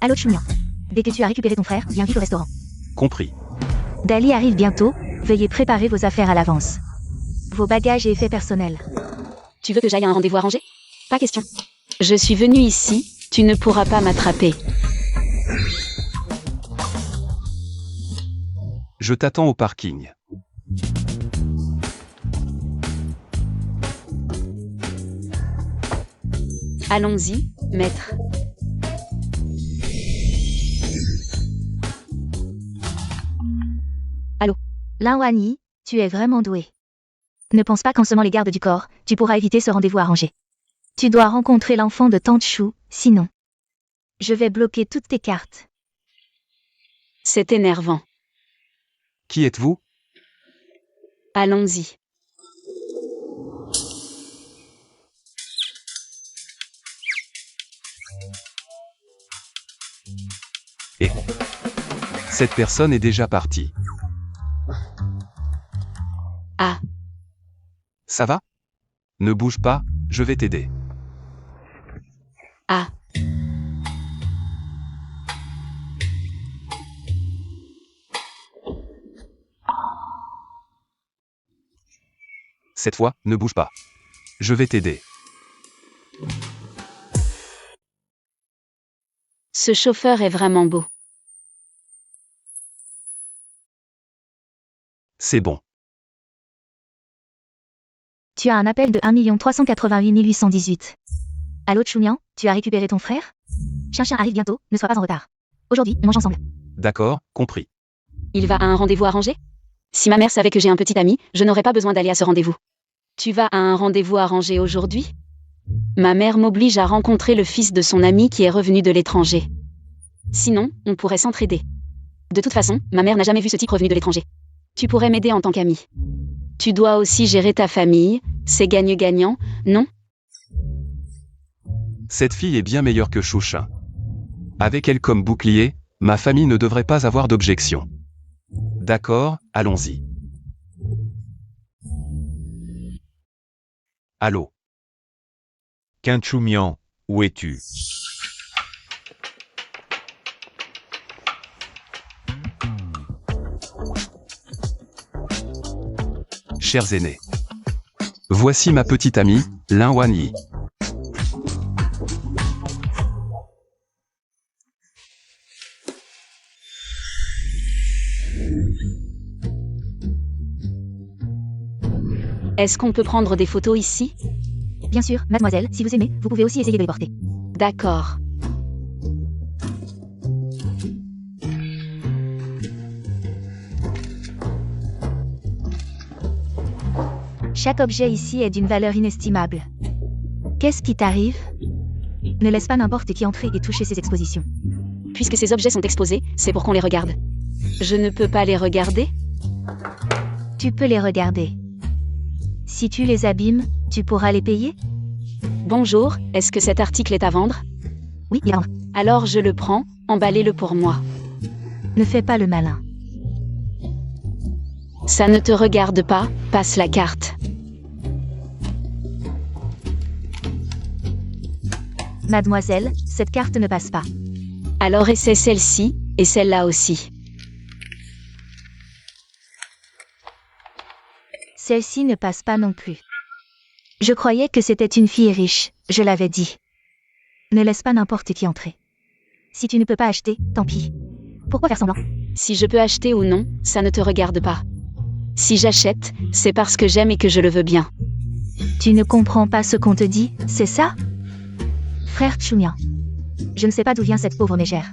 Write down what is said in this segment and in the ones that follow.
Allô Choumian. Dès que tu as récupéré ton frère, viens vite au restaurant. Compris. Dali arrive bientôt, veuillez préparer vos affaires à l'avance. Vos bagages et effets personnels. Tu veux que j'aille à un rendez-vous arrangé? Pas question. Je suis venue ici, tu ne pourras pas m'attraper. Je t'attends au parking. Allons-y, maître. Allô. Lin Wanyi, tu es vraiment doué. Ne pense pas qu'en semant les gardes du corps, tu pourras éviter ce rendez-vous arrangé. Tu dois rencontrer l'enfant de Tante Chou, sinon. Je vais bloquer toutes tes cartes. C'est énervant. Qui êtes-vous? Allons-y. Et cette personne est déjà partie. Ah, Ça va? Ne bouge pas, je vais t'aider. ah. Cette fois, ne bouge pas. Je vais t'aider. Ce chauffeur est vraiment beau. C'est bon. Tu as un appel de 1 388 818. Allô Choumian, tu as récupéré ton frère? Chien arrive bientôt, ne sois pas en retard. Aujourd'hui, on mange ensemble. D'accord, compris. Il va à un rendez-vous arrangé? Si ma mère savait que j'ai un petit ami, je n'aurais pas besoin d'aller à ce rendez-vous. Tu vas à un rendez-vous arrangé aujourd'hui? Ma mère m'oblige à rencontrer le fils de son ami qui est revenu de l'étranger. Sinon, on pourrait s'entraider. De toute façon, ma mère n'a jamais vu ce type revenu de l'étranger. Tu pourrais m'aider en tant qu'ami. Tu dois aussi gérer ta famille, c'est gagnant-gagnant, non? Cette fille est bien meilleure que Chouchin. Avec elle comme bouclier, ma famille ne devrait pas avoir d'objection. D'accord, allons-y. Allô. Quinchoumian, où es-tu? Chers aînés. Voici ma petite amie, Lin Wanyi. Est-ce qu'on peut prendre des photos ici? Bien sûr, mademoiselle, si vous aimez, vous pouvez aussi essayer de les porter. D'accord. Chaque objet ici est d'une valeur inestimable. Qu'est-ce qui t'arrive? Ne laisse pas n'importe qui entrer et toucher ces expositions. Puisque ces objets sont exposés, c'est pour qu'on les regarde. Je ne peux pas les regarder? Tu peux les regarder. Si tu les abîmes, tu pourras les payer? Bonjour, est-ce que cet article est à vendre? Oui, il est à vendre. Alors je le prends, emballez-le pour moi. Ne fais pas le malin. Ça ne te regarde pas, passe la carte. Mademoiselle, cette carte ne passe pas. Alors essaie celle-ci, et celle-là aussi. Celle-ci ne passe pas non plus. Je croyais que c'était une fille riche, je l'avais dit. Ne laisse pas n'importe qui entrer. Si tu ne peux pas acheter, tant pis. Pourquoi faire semblant? Si je peux acheter ou non, ça ne te regarde pas. Si j'achète, c'est parce que j'aime et que je le veux bien. Tu ne comprends pas ce qu'on te dit, c'est ça? Frère Choumian. Je ne sais pas d'où vient cette pauvre mégère.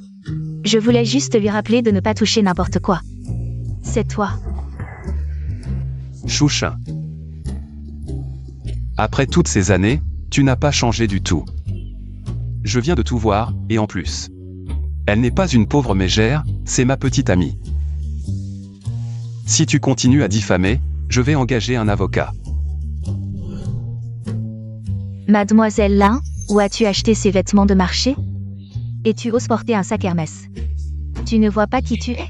Je voulais juste lui rappeler de ne pas toucher n'importe quoi. C'est toi. Chouchin. Après toutes ces années, tu n'as pas changé du tout. Je viens de tout voir, et en plus. Elle n'est pas une pauvre mégère, c'est ma petite amie. Si tu continues à diffamer, je vais engager un avocat. Mademoiselle Lin, où as-tu acheté ces vêtements de marché? Et tu oses porter un sac Hermès. Tu ne vois pas qui tu es?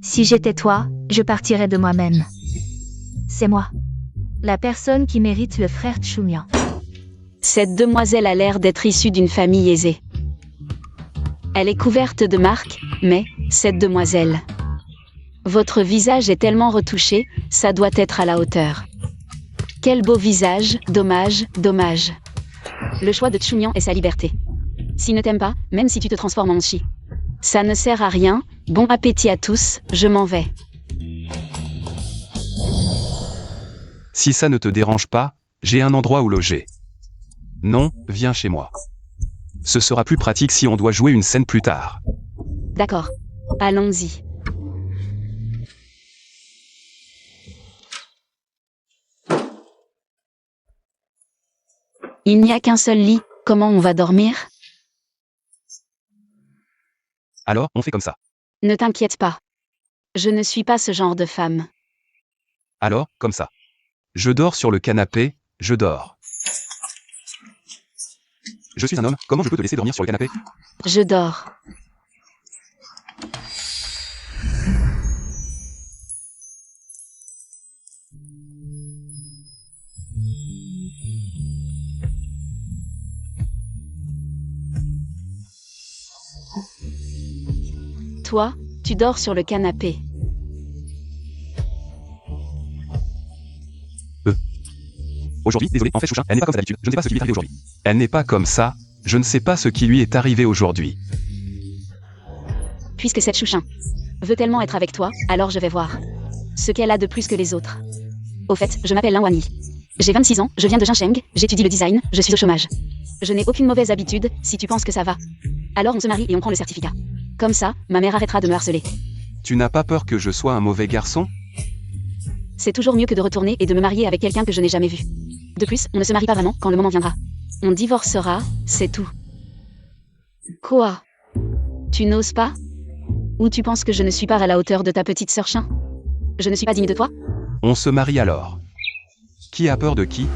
Si j'étais toi, je partirais de moi-même. C'est moi. La personne qui mérite le frère Choumian. Cette demoiselle a l'air d'être issue d'une famille aisée. Elle est couverte de marques, mais, cette demoiselle. Votre visage est tellement retouché, ça doit être à la hauteur. Quel beau visage, dommage, dommage. Le choix de Chunyan est sa liberté. S'il ne t'aime pas, même si tu te transformes en chi. Ça ne sert à rien, bon appétit à tous, je m'en vais. Si ça ne te dérange pas, j'ai un endroit où loger. Non, viens chez moi. Ce sera plus pratique si on doit jouer une scène plus tard. D'accord. Allons-y. Il n'y a qu'un seul lit, comment on va dormir? Alors, on fait comme ça. Ne t'inquiète pas. Je ne suis pas ce genre de femme. Alors, comme ça. Je dors sur le canapé, je dors. Je suis un homme, comment je peux te laisser dormir sur le canapé? Je dors. Toi, tu dors sur le canapé. Aujourd'hui, désolé, en fait Chouchin, elle n'est pas comme ça d'habitude, je ne sais pas ce qui lui est arrivé aujourd'hui. Elle n'est pas comme ça, je ne sais pas ce qui lui est arrivé aujourd'hui. Puisque cette Chouchin veut tellement être avec toi, alors je vais voir ce qu'elle a de plus que les autres. Au fait, je m'appelle Lin Wanyi. J'ai 26 ans, je viens de Jincheng, j'étudie le design, je suis au chômage. Je n'ai aucune mauvaise habitude, si tu penses que ça va. Alors on se marie et on prend le certificat. Comme ça, ma mère arrêtera de me harceler. Tu n'as pas peur que je sois un mauvais garçon? C'est toujours mieux que de retourner et de me marier avec quelqu'un que je n'ai jamais vu. De plus, on ne se marie pas vraiment quand le moment viendra. On divorcera, c'est tout. Quoi? Tu n'oses pas? Ou tu penses que je ne suis pas à la hauteur de ta petite sœur Chin? Je ne suis pas digne de toi? On se marie alors. Qui a peur de qui?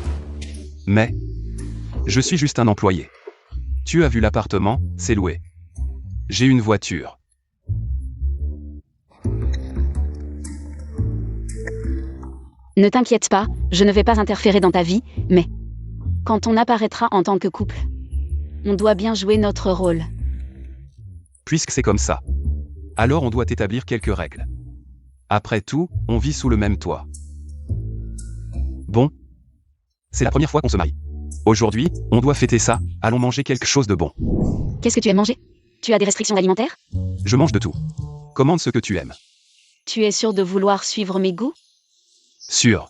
Mais... je suis juste un employé. Tu as vu l'appartement, c'est loué. J'ai une voiture. Ne t'inquiète pas, je ne vais pas interférer dans ta vie, mais... quand on apparaîtra en tant que couple, on doit bien jouer notre rôle. Puisque c'est comme ça. Alors on doit établir quelques règles. Après tout, on vit sous le même toit. Bon. C'est la première fois qu'on se marie. Aujourd'hui, on doit fêter ça, allons manger quelque chose de bon. Qu'est-ce que tu aimes manger? Tu as des restrictions alimentaires? Je mange de tout. Commande ce que tu aimes. Tu es sûr de vouloir suivre mes goûts? Sûr.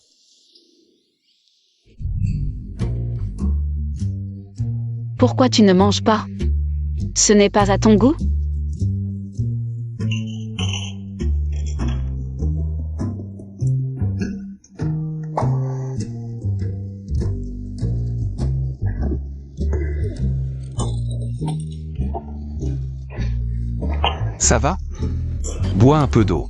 Pourquoi tu ne manges pas? Ce n'est pas à ton goût? Ça va? Bois un peu d'eau.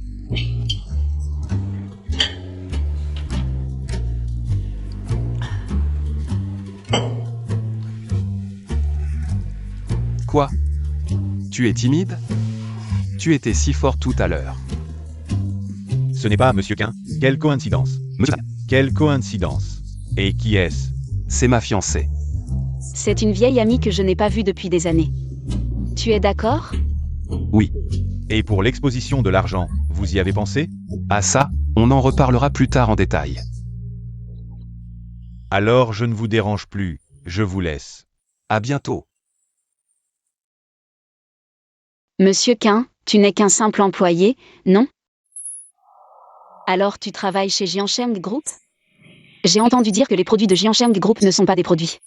Quoi? Tu es timide? Tu étais si fort tout à l'heure. Ce n'est pas Monsieur Quin. Quelle coïncidence. Monsieur, Quelle coïncidence. Et qui est-ce? c'est ma fiancée. C'est une vieille amie que je n'ai pas vue depuis des années. Tu es d'accord? Oui. Et pour l'exposition de l'argent, vous y avez pensé? À ça, on en reparlera plus tard en détail. Alors je ne vous dérange plus, je vous laisse. À bientôt. Monsieur Quin, tu n'es qu'un simple employé, non? Alors tu travailles chez Jiancheng Group? J'ai entendu dire que les produits de Jiancheng Group ne sont pas des produits,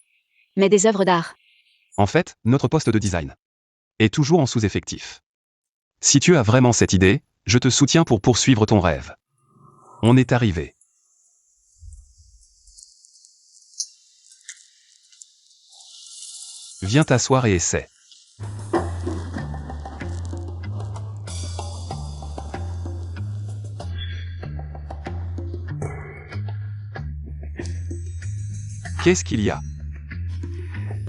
mais des œuvres d'art. En fait, notre poste de design est toujours en sous-effectif. Si tu as vraiment cette idée, je te soutiens pour poursuivre ton rêve. On est arrivé. Viens t'asseoir et essaie. Qu'est-ce qu'il y a?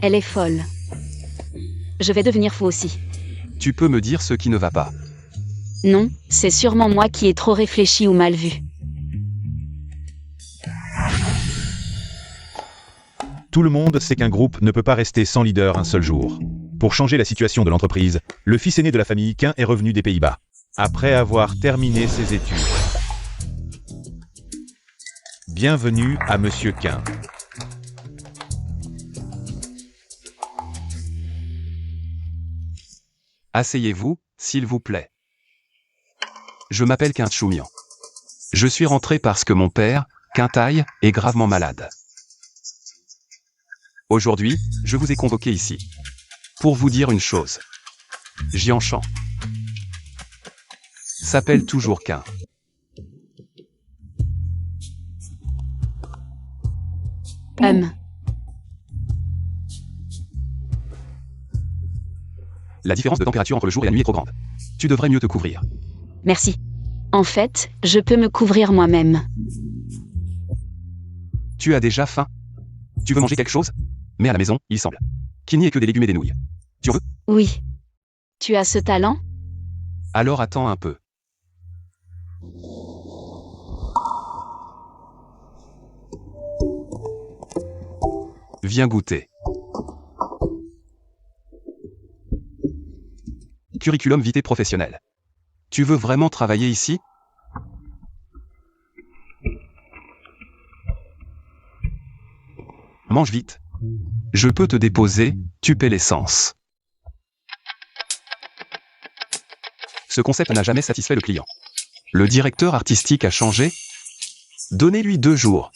Elle est folle. Je vais devenir fou aussi. Tu peux me dire ce qui ne va pas. Non, c'est sûrement moi qui ai trop réfléchi ou mal vu. Tout le monde sait qu'un groupe ne peut pas rester sans leader un seul jour. Pour changer la situation de l'entreprise, le fils aîné de la famille Quint est revenu des Pays-Bas. Après avoir terminé ses études. Bienvenue à Monsieur Quint. Asseyez-vous, s'il vous plaît. Je m'appelle Quint Choumian. Je suis rentré parce que mon père, Quintaille, est gravement malade. Aujourd'hui, je vous ai convoqué ici. Pour vous dire une chose. Jianchan s'appelle toujours Quint. La différence de température entre le jour et la nuit est trop grande. Tu devrais mieux te couvrir. Merci. En fait, je peux me couvrir moi-même. Tu as déjà faim? Tu veux manger quelque chose? Mais à la maison, il semble qu'il n'y ait que des légumes et des nouilles. Tu en veux? Oui. Tu as ce talent? Alors attends un peu. Viens goûter. Curriculum vitae professionnel. Tu veux vraiment travailler ici? Mange vite. Je peux te déposer, tu paies l'essence. Ce concept n'a jamais satisfait le client. Le directeur artistique a changé. Donnez-lui 2 jours.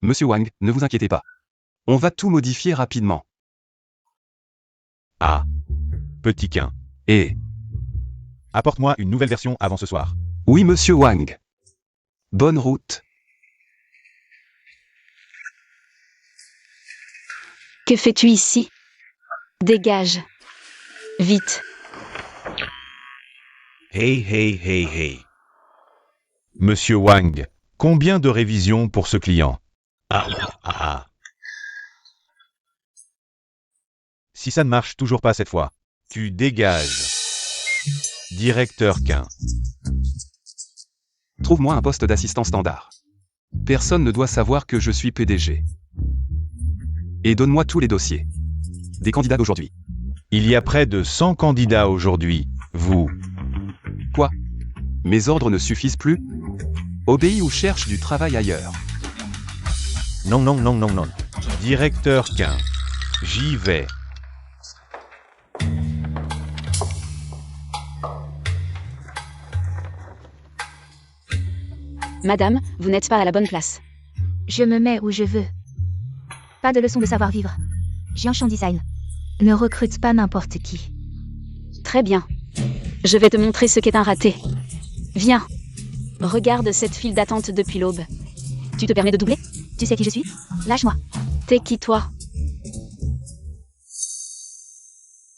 Monsieur Wang, ne vous inquiétez pas. On va tout modifier rapidement. Ah. Petit Quint. Et... Apporte-moi une nouvelle version avant ce soir. Oui, monsieur Wang. Bonne route. Que fais-tu ici? Dégage. Vite. Hey. Monsieur Wang, combien de révisions pour ce client? Ah. Si ça ne marche toujours pas cette fois, tu dégages. Directeur Quint. Trouve-moi un poste d'assistant standard. Personne ne doit savoir que je suis PDG. Et donne-moi tous les dossiers. Des candidats d'aujourd'hui. Il y a près de 100 candidats aujourd'hui. Vous. Quoi? Mes ordres ne suffisent plus? Obéis ou cherche du travail ailleurs. Non. Directeur Quint. J'y vais. Madame, vous n'êtes pas à la bonne place. Je me mets où je veux. Pas de leçon de savoir-vivre. Jianchan Design. Ne recrute pas n'importe qui. Très bien. Je vais te montrer ce qu'est un raté. Viens. Regarde cette file d'attente depuis l'aube. Tu te permets de doubler? Tu sais qui je suis? Lâche-moi. T'es qui toi?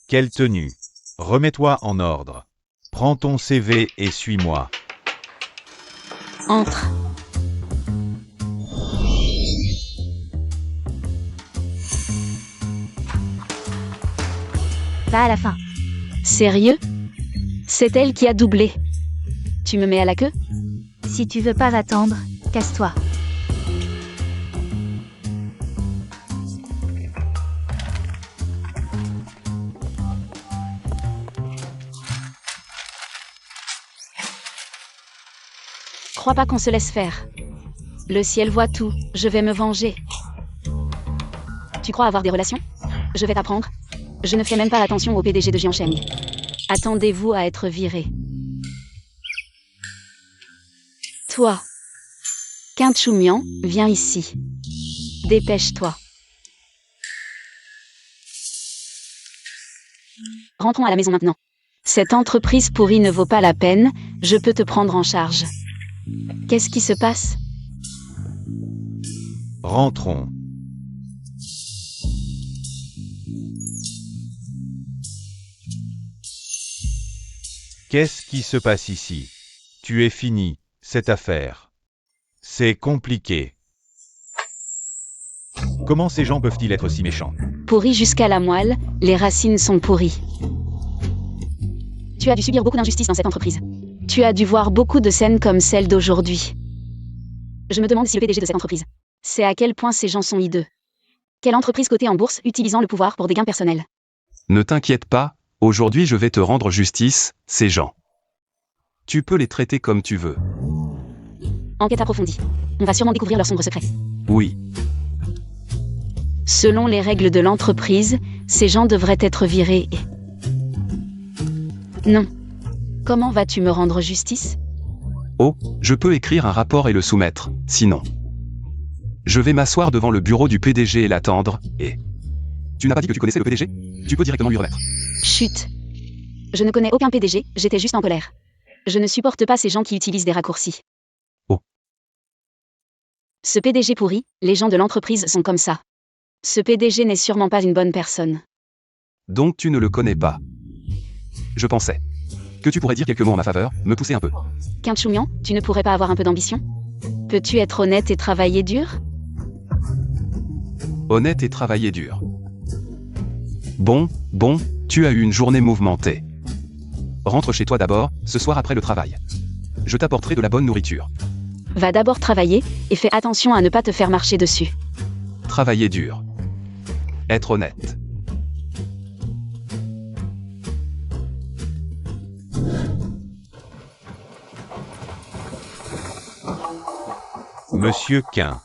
Quelle tenue? Remets-toi en ordre. Prends ton CV et suis-moi. Entre. Va à la fin. Sérieux? C'est elle qui a doublé. Tu me mets à la queue? Si tu veux pas attendre, casse-toi. Crois pas qu'on se laisse faire. Le ciel voit tout, je vais me venger. Tu crois avoir des relations? Je vais t'apprendre. Je ne fais même pas attention au PDG de Jianchan. Attendez-vous à être viré. Toi, Quint Choumian, viens ici. Dépêche-toi. Rentrons à la maison maintenant. Cette entreprise pourrie ne vaut pas la peine, je peux te prendre en charge. Qu'est-ce qui se passe? Rentrons. Qu'est-ce qui se passe ici? Tu es fini, cette affaire. C'est compliqué. Comment ces gens peuvent-ils être si méchants? Pourri jusqu'à la moelle, les racines sont pourries. Tu as dû subir beaucoup d'injustices dans cette entreprise. Tu as dû voir beaucoup de scènes comme celle d'aujourd'hui. Je me demande si le PDG de cette entreprise C'est à quel point ces gens sont hideux. Quelle entreprise cotée en bourse utilisant le pouvoir pour des gains personnels? Ne t'inquiète pas, aujourd'hui je vais te rendre justice, ces gens. Tu peux les traiter comme tu veux. Enquête approfondie. On va sûrement découvrir leurs sombres secrets. Oui, Selon les règles de l'entreprise, ces gens devraient être virés et... Non. Comment vas-tu me rendre justice? oh, je peux écrire un rapport et le soumettre, sinon. Je vais m'asseoir devant le bureau du PDG et l'attendre, et... Tu n'as pas dit que tu connaissais le PDG? Tu peux directement lui remettre. Chut. Je ne connais aucun PDG, j'étais juste en colère. Je ne supporte pas ces gens qui utilisent des raccourcis. Oh. Ce PDG pourri, les gens de l'entreprise sont comme ça. Ce PDG n'est sûrement pas une bonne personne. Donc tu ne le connais pas. Je pensais que tu pourrais dire quelques mots en ma faveur, me pousser un peu. Quint Choumian, tu ne pourrais pas avoir un peu d'ambition? Peux-tu être honnête et travailler dur? Honnête et travailler dur. Bon, tu as eu une journée mouvementée. Rentre chez toi d'abord, ce soir après le travail. Je t'apporterai de la bonne nourriture. Va d'abord travailler, et fais attention à ne pas te faire marcher dessus. Travailler dur. Être honnête. Monsieur Quint.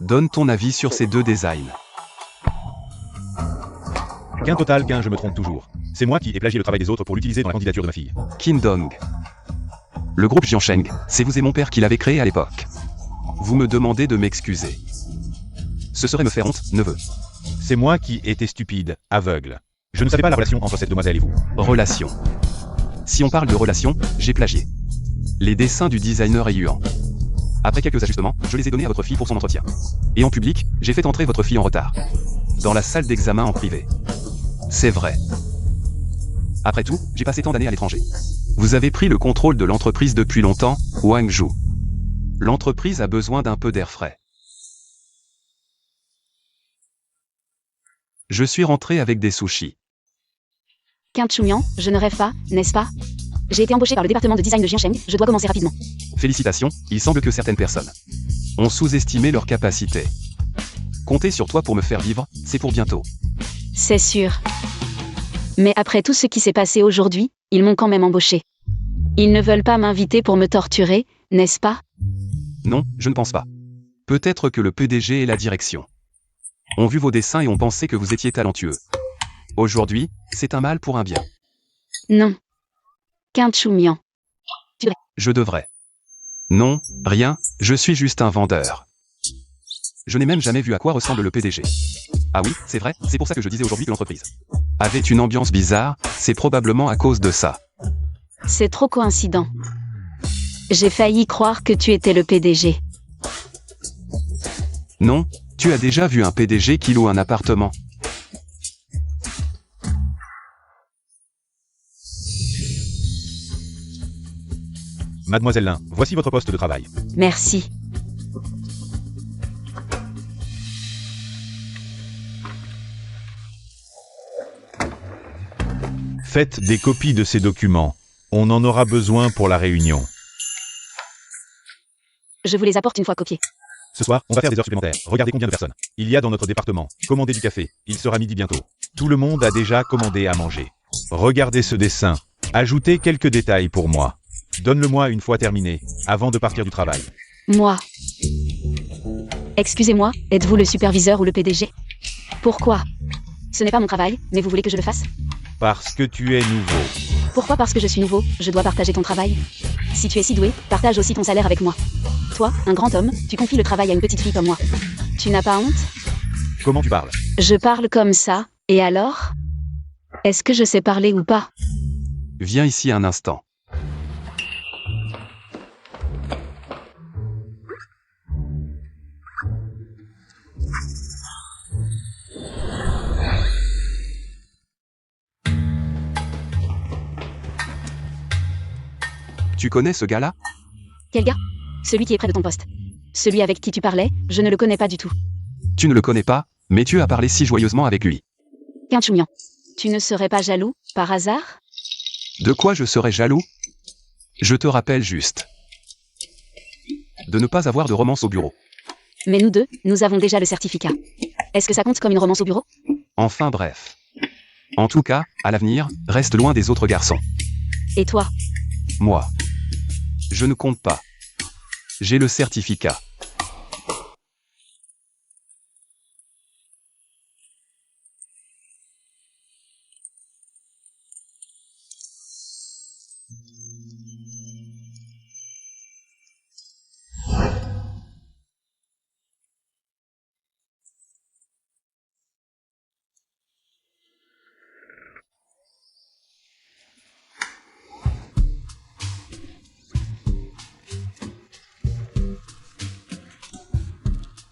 Donne ton avis sur ces deux designs. Quint total, Quint, je me trompe toujours. C'est moi qui ai plagié le travail des autres pour l'utiliser dans la candidature de ma fille. Kim Dong. Le groupe Jiansheng, c'est vous et mon père qui l'avez créé à l'époque. Vous me demandez de m'excuser. Ce serait me faire honte, neveu. C'est moi qui étais stupide, aveugle. Je ne savais pas la relation entre cette demoiselle et vous. Relation. Si on parle de relation, j'ai plagié. Les dessins du designer et Yuan. Après quelques ajustements, je les ai donnés à votre fille pour son entretien. Et en public, j'ai fait entrer votre fille en retard. Dans la salle d'examen en privé. C'est vrai. Après tout, j'ai passé tant d'années à l'étranger. Vous avez pris le contrôle de l'entreprise depuis longtemps, Wang Zhu. L'entreprise a besoin d'un peu d'air frais. Je suis rentré avec des sushis. Quint Choumian, je ne rêve pas, n'est-ce pas? J'ai été embauché par le département de design de Jiansheng, je dois commencer rapidement. Félicitations, il semble que certaines personnes ont sous-estimé leurs capacités. Compter sur toi pour me faire vivre, c'est pour bientôt. C'est sûr. Mais après tout ce qui s'est passé aujourd'hui, ils m'ont quand même embauché. Ils ne veulent pas m'inviter pour me torturer, n'est-ce pas? Non, je ne pense pas. Peut-être que le PDG et la direction ont vu vos dessins et ont pensé que vous étiez talentueux. Aujourd'hui, c'est un mal pour un bien. Non. Quint Choumian. Je devrais. Non, rien, je suis juste un vendeur. Je n'ai même jamais vu à quoi ressemble le PDG. Ah oui, c'est vrai, c'est pour ça que je disais aujourd'hui que l'entreprise avait une ambiance bizarre, c'est probablement à cause de ça. C'est trop coïncident. J'ai failli croire que tu étais le PDG. Non, tu as déjà vu un PDG qui loue un appartement. Mademoiselle Lin, voici votre poste de travail. Merci. Faites des copies de ces documents. On en aura besoin pour la réunion. Je vous les apporte une fois copiés. Ce soir, on va faire des heures supplémentaires. Regardez combien de personnes il y a dans notre département. Commandez du café. Il sera midi bientôt. Tout le monde a déjà commandé à manger. Regardez ce dessin. Ajoutez quelques détails pour moi. Donne-le-moi une fois terminé, avant de partir du travail. Moi. Excusez-moi, êtes-vous le superviseur ou le PDG? Pourquoi? Ce n'est pas mon travail, mais vous voulez que je le fasse? Parce que tu es nouveau. Pourquoi? Parce que je suis nouveau, je dois partager ton travail. Si tu es si doué, partage aussi ton salaire avec moi. Toi, un grand homme, tu confies le travail à une petite fille comme moi. Tu n'as pas honte? Comment tu parles? Je parle comme ça, et alors? Est-ce que je sais parler ou pas? Viens ici un instant. Tu connais ce gars-là? Quel gars? Celui qui est près de ton poste. Celui avec qui tu parlais, je ne le connais pas du tout. Tu ne le connais pas, mais tu as parlé si joyeusement avec lui. Quint Choumian. Tu ne serais pas jaloux, par hasard? De quoi je serais jaloux? Je te rappelle juste de ne pas avoir de romance au bureau. Mais nous deux, nous avons déjà le certificat. Est-ce que ça compte comme une romance au bureau? Enfin bref. En tout cas, à l'avenir, reste loin des autres garçons. Et toi? Moi. Je ne compte pas. J'ai le certificat.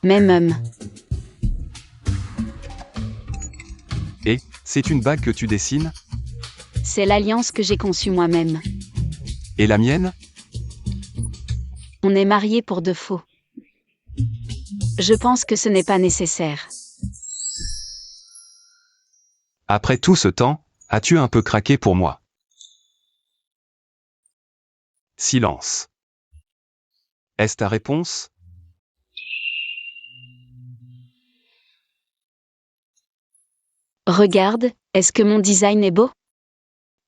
Même homme. Et, c'est une bague que tu dessines? C'est l'alliance que j'ai conçue moi-même. Et la mienne? On est mariés pour de faux. Je pense que ce n'est pas nécessaire. Après tout ce temps, as-tu un peu craqué pour moi? Silence. Est-ce ta réponse? Regarde, est-ce que mon design est beau?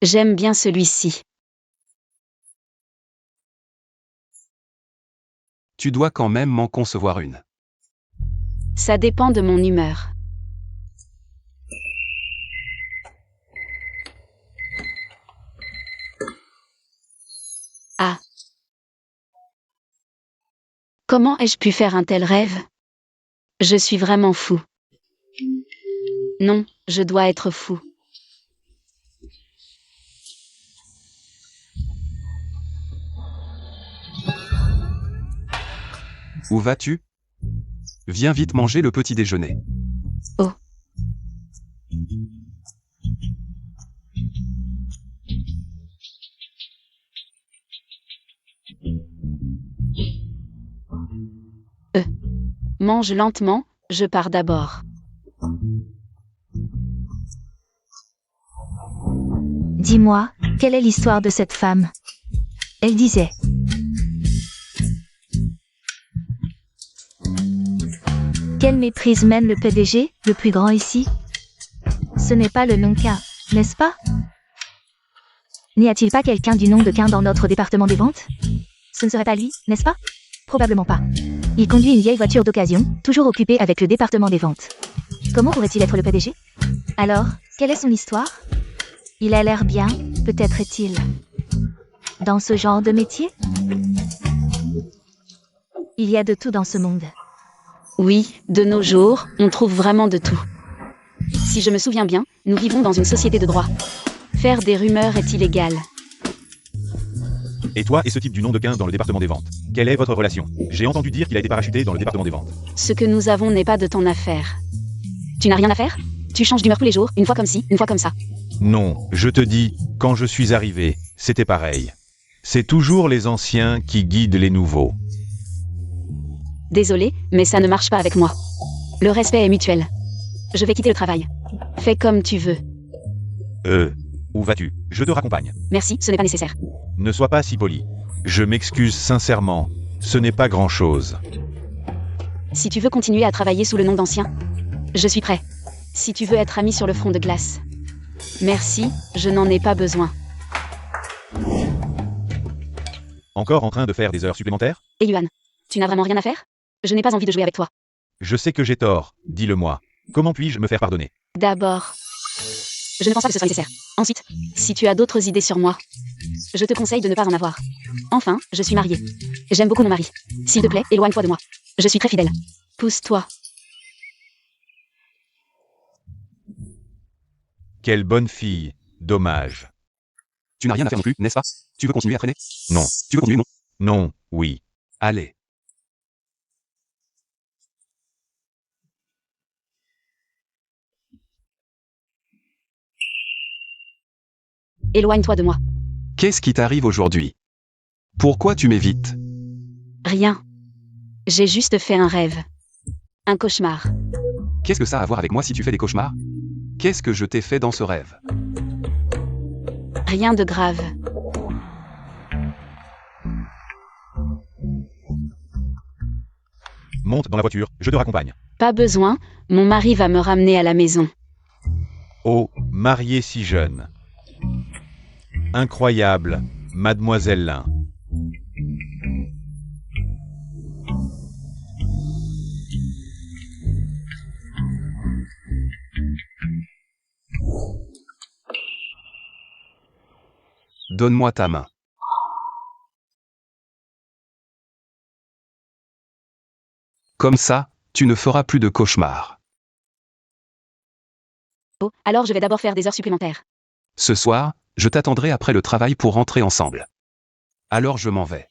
J'aime bien celui-ci. Tu dois quand même m'en concevoir une. Ça dépend de mon humeur. Ah. Comment ai-je pu faire un tel rêve? Je suis vraiment fou. Non, je dois être fou. Où vas-tu? Viens vite manger le petit déjeuner. Oh. Mange lentement, je pars d'abord. Dis-moi, quelle est l'histoire de cette femme? Elle disait. Quelle méprise mène le PDG, le plus grand ici? Ce n'est pas le Nonka, n'est-ce pas? N'y a-t-il pas quelqu'un du nom de Quin dans notre département des ventes? Ce ne serait pas lui, n'est-ce pas? Probablement pas. Il conduit une vieille voiture d'occasion, toujours occupée avec le département des ventes. Comment pourrait-il être le PDG? Alors, quelle est son histoire? Il a l'air bien, peut-être est-il dans ce genre de métier? Il y a de tout dans ce monde. Oui, de nos jours, on trouve vraiment de tout. Si je me souviens bien, nous vivons dans une société de droit. Faire des rumeurs est illégal. Et toi et ce type du nom de Quin dans le département des ventes, quelle est votre relation? J'ai entendu dire qu'il a été parachuté dans le département des ventes. Ce que nous avons n'est pas de ton affaire. Tu n'as rien à faire? Tu changes d'humeur tous les jours, une fois comme ci, une fois comme ça. Non, je te dis, quand je suis arrivé, c'était pareil. C'est toujours les anciens qui guident les nouveaux. Désolé, mais ça ne marche pas avec moi. Le respect est mutuel. Je vais quitter le travail. Fais comme tu veux. Où vas-tu? Je te raccompagne. Merci, ce n'est pas nécessaire. Ne sois pas si poli. Je m'excuse sincèrement, ce n'est pas grand-chose. Si tu veux continuer à travailler sous le nom d'ancien, je suis prêt. Si tu veux être ami sur le front de glace. Merci, je n'en ai pas besoin. Encore en train de faire des heures supplémentaires? Et Yuan, tu n'as vraiment rien à faire? Je n'ai pas envie de jouer avec toi. Je sais que j'ai tort, dis-le-moi. Comment puis-je me faire pardonner? D'abord, je ne pense pas que ce soit nécessaire. Ensuite, si tu as d'autres idées sur moi, je te conseille de ne pas en avoir. Enfin, je suis mariée. J'aime beaucoup mon mari. S'il te plaît, éloigne-toi de moi. Je suis très fidèle. Pousse-toi. Quelle bonne fille, dommage. Tu n'as rien à faire non plus, n'est-ce pas? Tu veux continuer à traîner? Non. Tu veux continuer, non? Non, oui. Allez. Éloigne-toi de moi. Qu'est-ce qui t'arrive aujourd'hui? Pourquoi tu m'évites? Rien. J'ai juste fait un rêve. Un cauchemar. Qu'est-ce que ça a à voir avec moi si tu fais des cauchemars? Qu'est-ce que je t'ai fait dans ce rêve? Rien de grave. Monte dans la voiture, je te raccompagne. Pas besoin, mon mari va me ramener à la maison. Oh, mariée si jeune. Incroyable, mademoiselle Lin. Donne-moi ta main. Comme ça, tu ne feras plus de cauchemars. Oh, alors je vais d'abord faire des heures supplémentaires. Ce soir, je t'attendrai après le travail pour rentrer ensemble. Alors je m'en vais.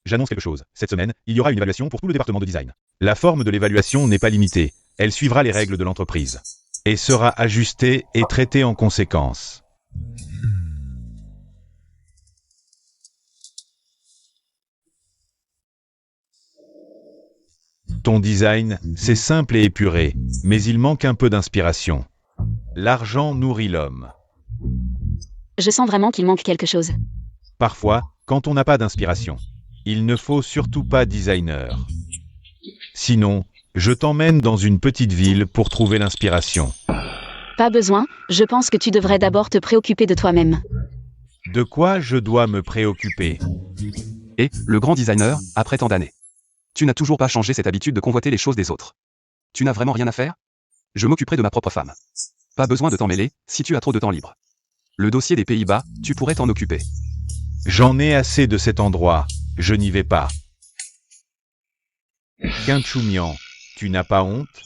J'annonce quelque chose. Cette semaine, il y aura une évaluation pour tout le département de design. La forme de l'évaluation n'est pas limitée. Elle suivra les règles de l'entreprise. Et sera ajustée et traitée en conséquence. Ton design, c'est simple et épuré, mais il manque un peu d'inspiration. L'argent nourrit l'homme. Je sens vraiment qu'il manque quelque chose. Parfois, quand on n'a pas d'inspiration, il ne faut surtout pas designer. Sinon, je t'emmène dans une petite ville pour trouver l'inspiration. Pas besoin, je pense que tu devrais d'abord te préoccuper de toi-même. De quoi je dois me préoccuper? Et, le grand designer, après tant d'années. Tu n'as toujours pas changé cette habitude de convoiter les choses des autres. Tu n'as vraiment rien à faire? Je m'occuperai de ma propre femme. Pas besoin de t'en mêler, si tu as trop de temps libre. Le dossier des Pays-Bas, tu pourrais t'en occuper. J'en ai assez de cet endroit, je n'y vais pas. Quintchoumian, tu n'as pas honte?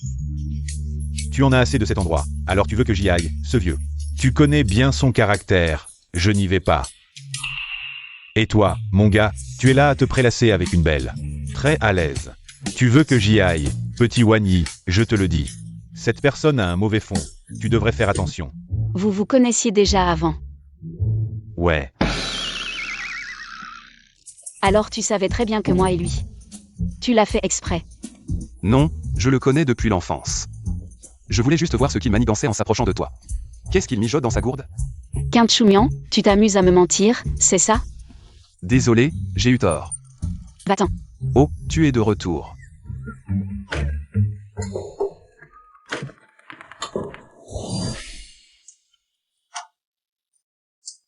Tu en as assez de cet endroit, alors tu veux que j'y aille, ce vieux. Tu connais bien son caractère, je n'y vais pas. Et toi, mon gars, tu es là à te prélasser avec une belle. Très à l'aise. Tu veux que j'y aille, petit Wany, je te le dis. Cette personne a un mauvais fond. Tu devrais faire attention. Vous vous connaissiez déjà avant. Ouais. Alors tu savais très bien que moi et lui. Tu l'as fait exprès. Non, je le connais depuis l'enfance. Je voulais juste voir ce qu'il manigançait en s'approchant de toi. Qu'est-ce qu'il mijote dans sa gourde? Quintchoumian, tu t'amuses à me mentir, c'est ça? Désolé, j'ai eu tort. Va-t'en. Oh, tu es de retour.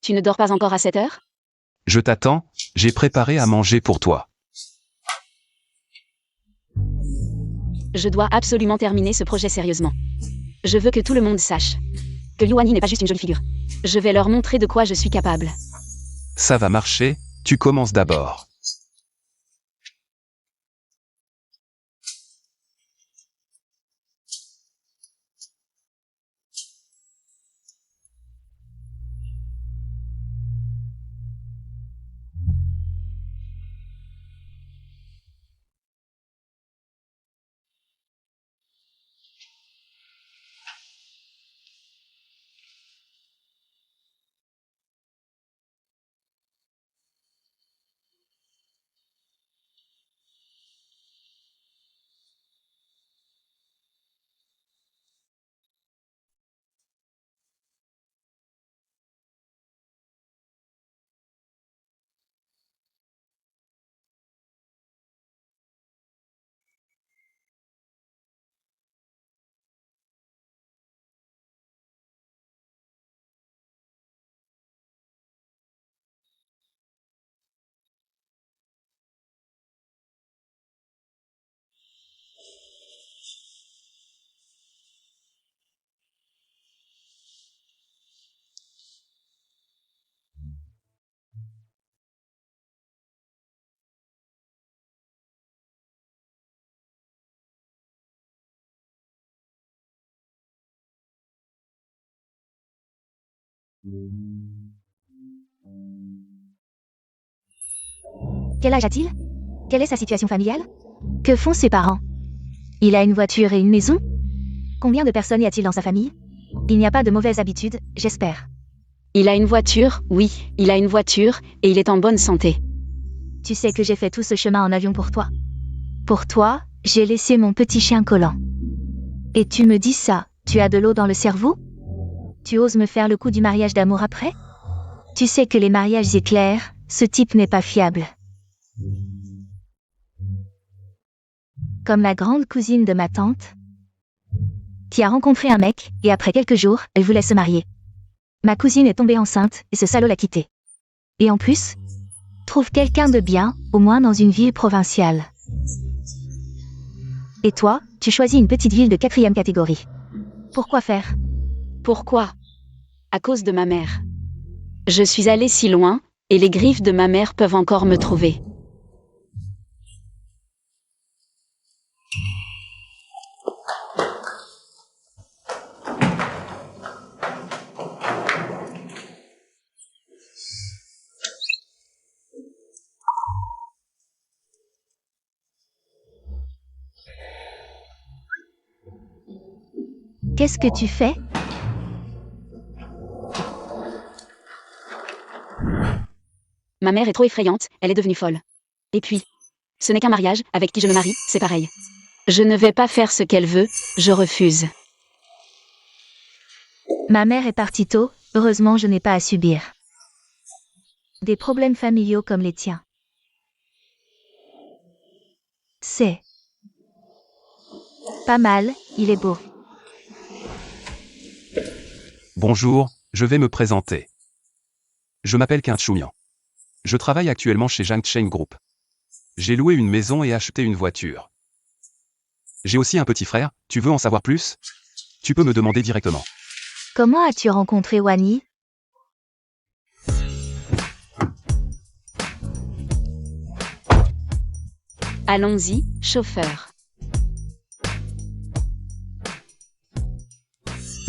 Tu ne dors pas encore à 7 heures? Je t'attends, j'ai préparé à manger pour toi. Je dois absolument terminer ce projet sérieusement. Je veux que tout le monde sache que Yuani n'est pas juste une jolie figure. Je vais leur montrer de quoi je suis capable. Ça va marcher, tu commences d'abord. Quel âge a-t-il? Quelle est sa situation familiale? Que font ses parents? Il a une voiture et une maison? Combien de personnes y a-t-il dans sa famille? Il n'y a pas de mauvaises habitudes, j'espère. Il a une voiture, oui, il a une voiture, et il est en bonne santé. Tu sais que j'ai fait tout ce chemin en avion pour toi. Pour toi, j'ai laissé mon petit chien collant. Et tu me dis ça, tu as de l'eau dans le cerveau? Tu oses me faire le coup du mariage d'amour après? Tu sais que les mariages éclairs, ce type n'est pas fiable. Comme la grande cousine de ma tante, qui a rencontré un mec, et après quelques jours, elle voulait se marier. Ma cousine est tombée enceinte, et ce salaud l'a quittée. Et en plus, trouve quelqu'un de bien, au moins dans une ville provinciale. Et toi, tu choisis une petite ville de 4e catégorie. Pourquoi faire? Pourquoi? À cause de ma mère. Je suis allée si loin, et les griffes de ma mère peuvent encore me trouver. Qu'est-ce que tu fais? Ma mère est trop effrayante, elle est devenue folle. Et puis, ce n'est qu'un mariage, avec qui je me marie, c'est pareil. Je ne vais pas faire ce qu'elle veut, je refuse. Ma mère est partie tôt, heureusement je n'ai pas à subir des problèmes familiaux comme les tiens. C'est pas mal, il est beau. Bonjour, je vais me présenter. Je m'appelle Quint Choumian. Je travaille actuellement chez Jiang Cheng Group. J'ai loué une maison et acheté une voiture. J'ai aussi un petit frère, tu veux en savoir plus? Tu peux me demander directement. Comment as-tu rencontré Wani? Allons-y, chauffeur.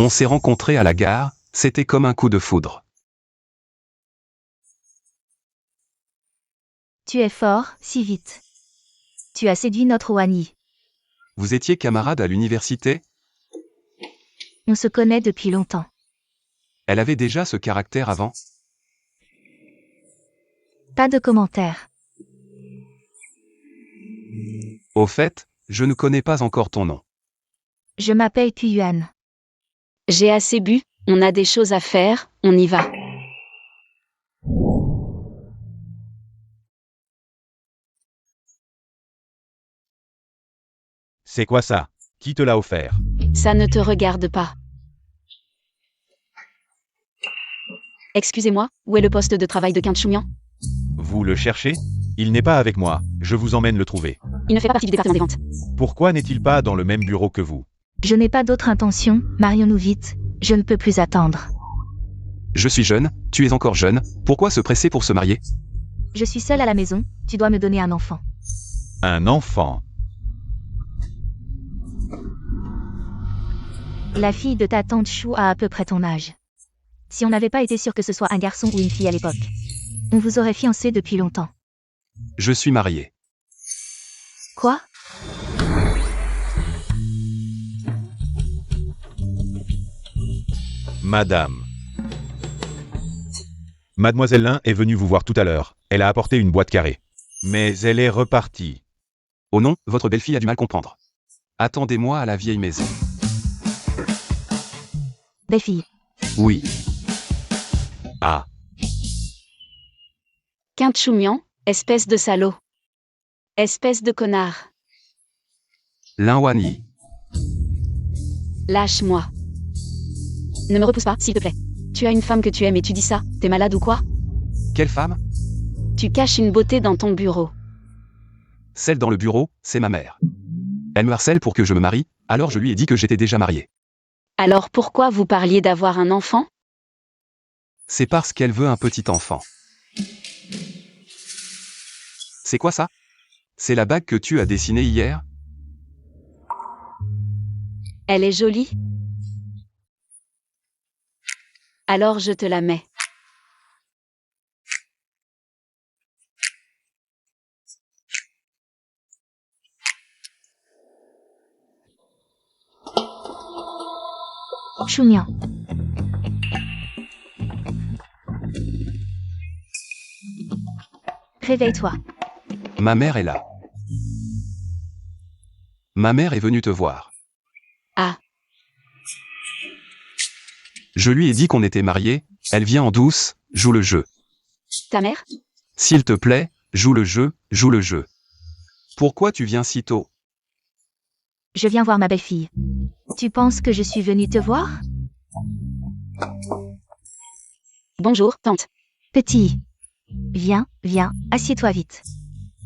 On s'est rencontrés à la gare, c'était comme un coup de foudre. Tu es fort, si vite. Tu as séduit notre Wani. Vous étiez camarades à l'université? On se connaît depuis longtemps. Elle avait déjà ce caractère avant? Pas de commentaires. Au fait, je ne connais pas encore ton nom. Je m'appelle Kuyuan. J'ai assez bu, on a des choses à faire, on y va. C'est quoi ça? Qui te l'a offert? Ça ne te regarde pas. Excusez-moi, où est le poste de travail de Quint Choumian? Vous le cherchez? Il n'est pas avec moi, je vous emmène le trouver. Il ne fait pas partie du département des ventes. Pourquoi n'est-il pas dans le même bureau que vous? Je n'ai pas d'autre intention, marions-nous vite. Je ne peux plus attendre. Je suis jeune, tu es encore jeune, pourquoi se presser pour se marier? Je suis seule à la maison, tu dois me donner un enfant. Un enfant? La fille de ta tante Chou a à peu près ton âge. Si on n'avait pas été sûr que ce soit un garçon ou une fille à l'époque, on vous aurait fiancé depuis longtemps. Je suis marié. Quoi? Madame. Mademoiselle Lin est venue vous voir tout à l'heure. Elle a apporté une boîte carrée. Mais elle est repartie. Oh non, votre belle-fille a du mal comprendre. Attendez-moi à la vieille maison. Des filles. Oui. Ah, Quint Choumian, espèce de salaud. Espèce de connard. Linwani. Lâche-moi. Ne me repousse pas, s'il te plaît. Tu as une femme que tu aimes et tu dis ça, t'es malade ou quoi? Quelle femme? Tu caches une beauté dans ton bureau. Celle dans le bureau, c'est ma mère. Elle me harcèle pour que je me marie, alors je lui ai dit que j'étais déjà marié. Alors pourquoi vous parliez d'avoir un enfant? C'est parce qu'elle veut un petit enfant. C'est quoi ça? C'est la bague que tu as dessinée hier? Elle est jolie? Alors je te la mets. Choumian. Réveille-toi. Ma mère est là. Ma mère est venue te voir. Ah, Je lui ai dit qu'on était mariés, elle vient en douce, joue le jeu. Ta mère? S'il te plaît, joue le jeu, joue le jeu. Pourquoi tu viens si tôt? Je viens voir ma belle-fille. Tu penses que je suis venue te voir? Bonjour, tante. Petit. Viens, viens, assieds-toi vite.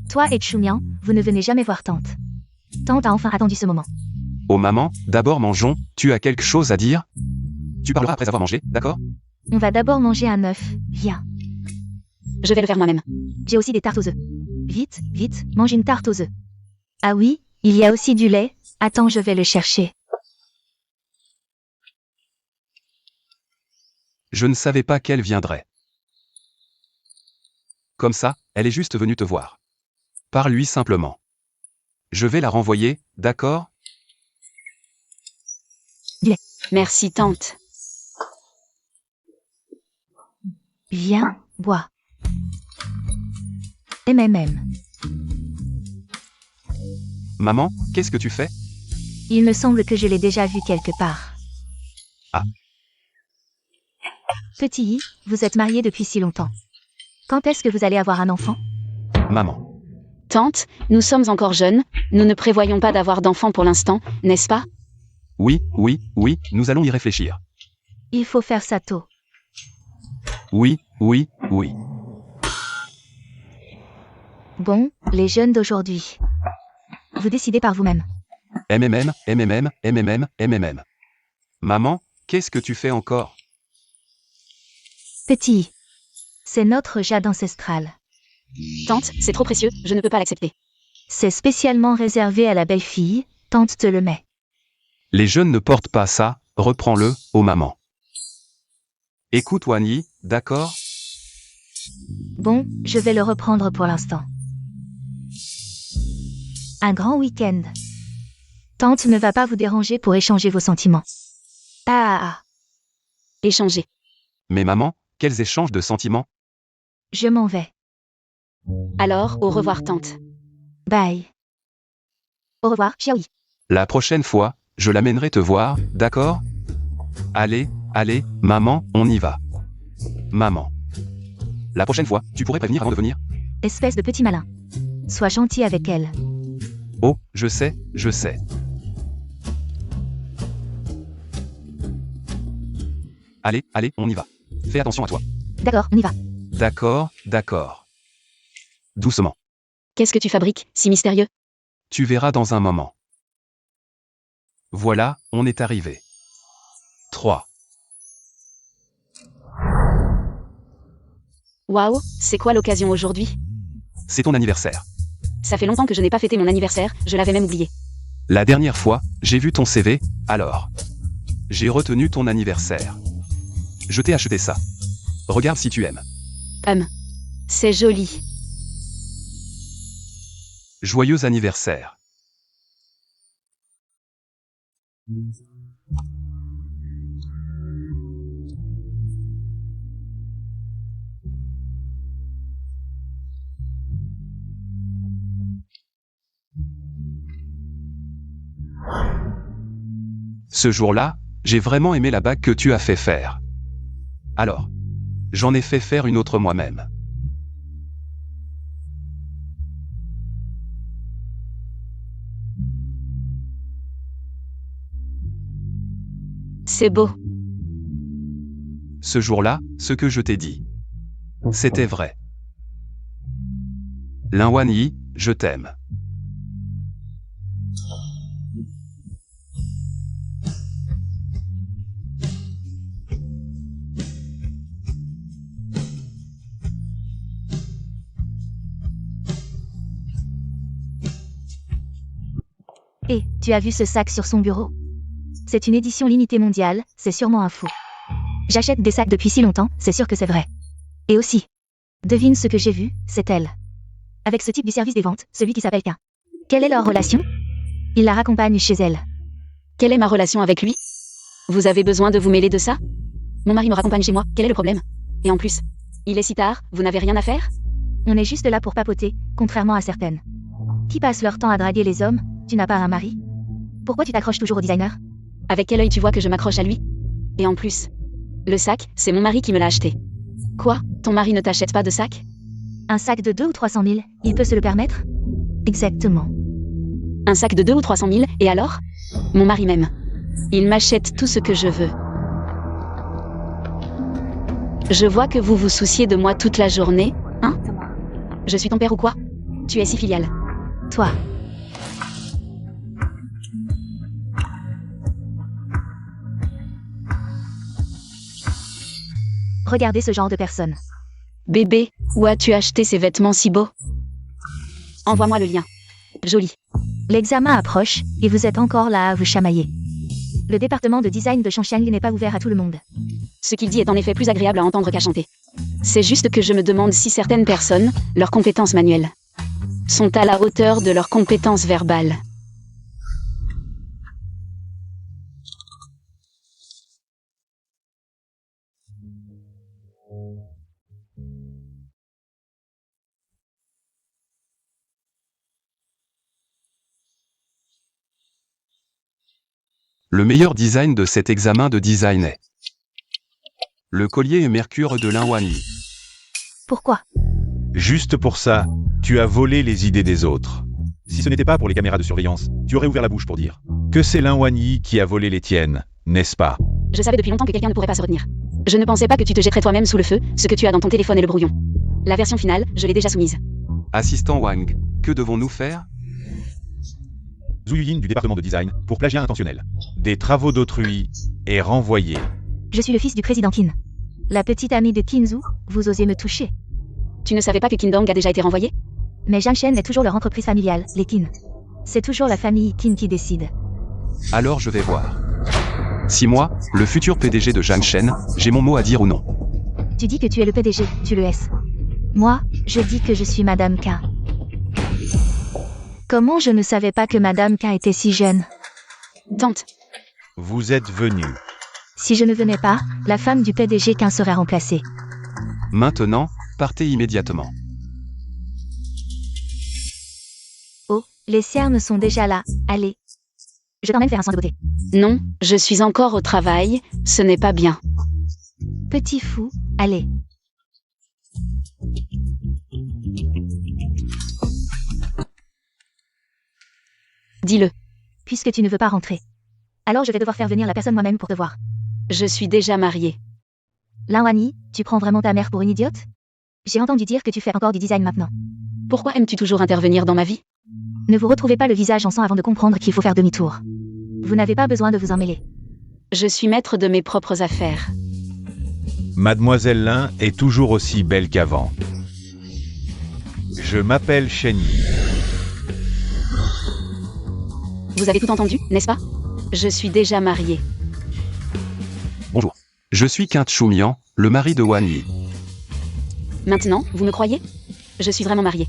Toi et Chumian, vous ne venez jamais voir tante. Tante a enfin attendu ce moment. Oh maman, d'abord mangeons, tu as quelque chose à dire? Tu parleras après avoir mangé, d'accord? On va d'abord manger un œuf. Viens. Je vais le faire moi-même. J'ai aussi des tartes aux œufs. Vite, vite, mange une tarte aux œufs. Ah oui, il y a aussi du lait. Attends, je vais le chercher. Je ne savais pas qu'elle viendrait. Comme ça, elle est juste venue te voir. Parle-lui simplement. Je vais la renvoyer, d'accord? Merci, tante. Viens, bois. MMM. Maman, qu'est-ce que tu fais? Il me semble que je l'ai déjà vu quelque part. Ah. Petit, vous êtes mariés depuis si longtemps. Quand est-ce que vous allez avoir un enfant? Maman. Tante, nous sommes encore jeunes, nous ne prévoyons pas d'avoir d'enfants pour l'instant, n'est-ce pas? Oui, oui, oui, nous allons y réfléchir. Il faut faire ça tôt. Oui, oui, oui. Bon, les jeunes d'aujourd'hui. Vous décidez par vous-même. MMM, MMM, MMM, MMM. Maman, qu'est-ce que tu fais encore? Petit. C'est notre jade ancestrale. Tante, c'est trop précieux, je ne peux pas l'accepter. C'est spécialement réservé à la belle-fille, tante te le met. Les jeunes ne portent pas ça, reprends-le, oh maman. Écoute Wani, d'accord? Bon, je vais le reprendre pour l'instant. Un grand week-end. Tante ne va pas vous déranger pour échanger vos sentiments. Ah, Échanger. Mais maman, quels échanges de sentiments? je m'en vais. Alors, au revoir, tante. Bye. Au revoir, Xiaoyi. La prochaine fois, je l'amènerai te voir, d'accord? Allez, allez, maman, on y va. Maman. La prochaine fois, tu pourrais prévenir avant de venir? Espèce de petit malin. Sois gentil avec elle. Oh, je sais, je sais. Allez, allez, on y va. Fais attention à toi. D'accord, on y va. D'accord, d'accord. Doucement. Qu'est-ce que tu fabriques, si mystérieux? Tu verras dans un moment. Voilà, on est arrivé. 3. Waouh, c'est quoi l'occasion aujourd'hui? C'est ton anniversaire. Ça fait longtemps que je n'ai pas fêté mon anniversaire, je l'avais même oublié. La dernière fois, j'ai vu ton CV, alors. J'ai retenu ton anniversaire. Je t'ai acheté ça. Regarde si tu aimes. C'est joli. Joyeux anniversaire. Ce jour-là, j'ai vraiment aimé la bague que tu as fait faire. Alors, j'en ai fait faire une autre moi-même. C'est beau. Ce jour-là, ce que je t'ai dit. C'était vrai. Linwan Yi, je t'aime. Et, tu as vu ce sac sur son bureau? C'est une édition limitée mondiale, c'est sûrement un faux. J'achète des sacs depuis si longtemps, c'est sûr que c'est vrai. Et aussi. Devine ce que j'ai vu, c'est elle. Avec ce type du service des ventes, celui qui s'appelle K. Quelle est leur relation? Il la raccompagne chez elle. Quelle est ma relation avec lui? Vous avez besoin de vous mêler de ça? Mon mari me raccompagne chez moi, quel est le problème? Et en plus, il est si tard, vous n'avez rien à faire? On est juste là pour papoter, contrairement à certaines. Qui passent leur temps à draguer les hommes, tu n'as pas un mari? Pourquoi tu t'accroches toujours au designer? Avec quel œil tu vois que je m'accroche à lui? Et en plus, Le sac, c'est mon mari qui me l'a acheté. Quoi? Ton mari ne t'achète pas de sac? Un sac de 2 ou 300 000, il peut se le permettre? Exactement. Un sac de 2 ou 300 000, et alors? Mon mari m'aime. Il m'achète tout ce que je veux. Je vois que vous vous souciez de moi toute la journée, hein? Je suis ton père ou quoi? Tu es si filial. Toi. Regardez ce genre de personne. Bébé, où as-tu acheté ces vêtements si beaux? Envoie-moi le lien. Joli. L'examen approche, et vous êtes encore là à vous chamailler. Le département de design de Chongqiang n'est pas ouvert à tout le monde. Ce qu'il dit est en effet plus agréable à entendre qu'à chanter. C'est juste que je me demande si certaines personnes, leurs compétences manuelles, sont à la hauteur de leurs compétences verbales. Le meilleur design de cet examen de design est le collier et Mercure de Lin Wanyi. Pourquoi? Juste pour ça, tu as volé les idées des autres. Si ce n'était pas pour les caméras de surveillance, tu aurais ouvert la bouche pour dire que c'est Lin Wanyi qui a volé les tiennes, n'est-ce pas? Je savais depuis longtemps que quelqu'un ne pourrait pas se retenir. Je ne pensais pas que tu te jetterais toi-même sous le feu, ce que tu as dans ton téléphone et le brouillon. La version finale, je l'ai déjà soumise. Assistant Wang, que devons-nous faire? Zhu Yuyin du département de design, pour plagiat intentionnel. Des travaux d'autrui, est renvoyé. Je suis le fils du président Qin. La petite amie de Qin Zhu, vous osez me toucher. Tu ne savais pas que Qindong a déjà été renvoyé? Mais Jiangshen est toujours leur entreprise familiale, les Qin. C'est toujours la famille Qin qui décide. Alors je vais voir. Si moi, le futur PDG de Jiangshen, j'ai mon mot à dire ou non. Tu dis que tu es le PDG, tu le es. Moi, je dis que je suis Madame K. Comment je ne savais pas que Madame K était si jeune? Tante. Vous êtes venu. Si je ne venais pas, la femme du PDG K serait remplacée. Maintenant, partez immédiatement. Oh, les cernes sont déjà là, allez. Je t'emmène faire un soin de beauté. Non, je suis encore au travail, ce n'est pas bien. Petit fou, allez. Dis-le. Puisque tu ne veux pas rentrer. Alors je vais devoir faire venir la personne moi-même pour te voir. Je suis déjà mariée. Lin Wanyi, tu prends vraiment ta mère pour une idiote? J'ai entendu dire que tu fais encore du design maintenant. Pourquoi aimes-tu toujours intervenir dans ma vie? Ne vous retrouvez pas le visage en sang avant de comprendre qu'il faut faire demi-tour. Vous n'avez pas besoin de vous emmêler. Je suis maître de mes propres affaires. Mademoiselle Lin est toujours aussi belle qu'avant. Je m'appelle Shen Yi. Vous avez tout entendu, n'est-ce pas? Je suis déjà mariée. Bonjour. Je suis Quint Choumian, le mari de Wan Yi. Maintenant, vous me croyez? Je suis vraiment mariée.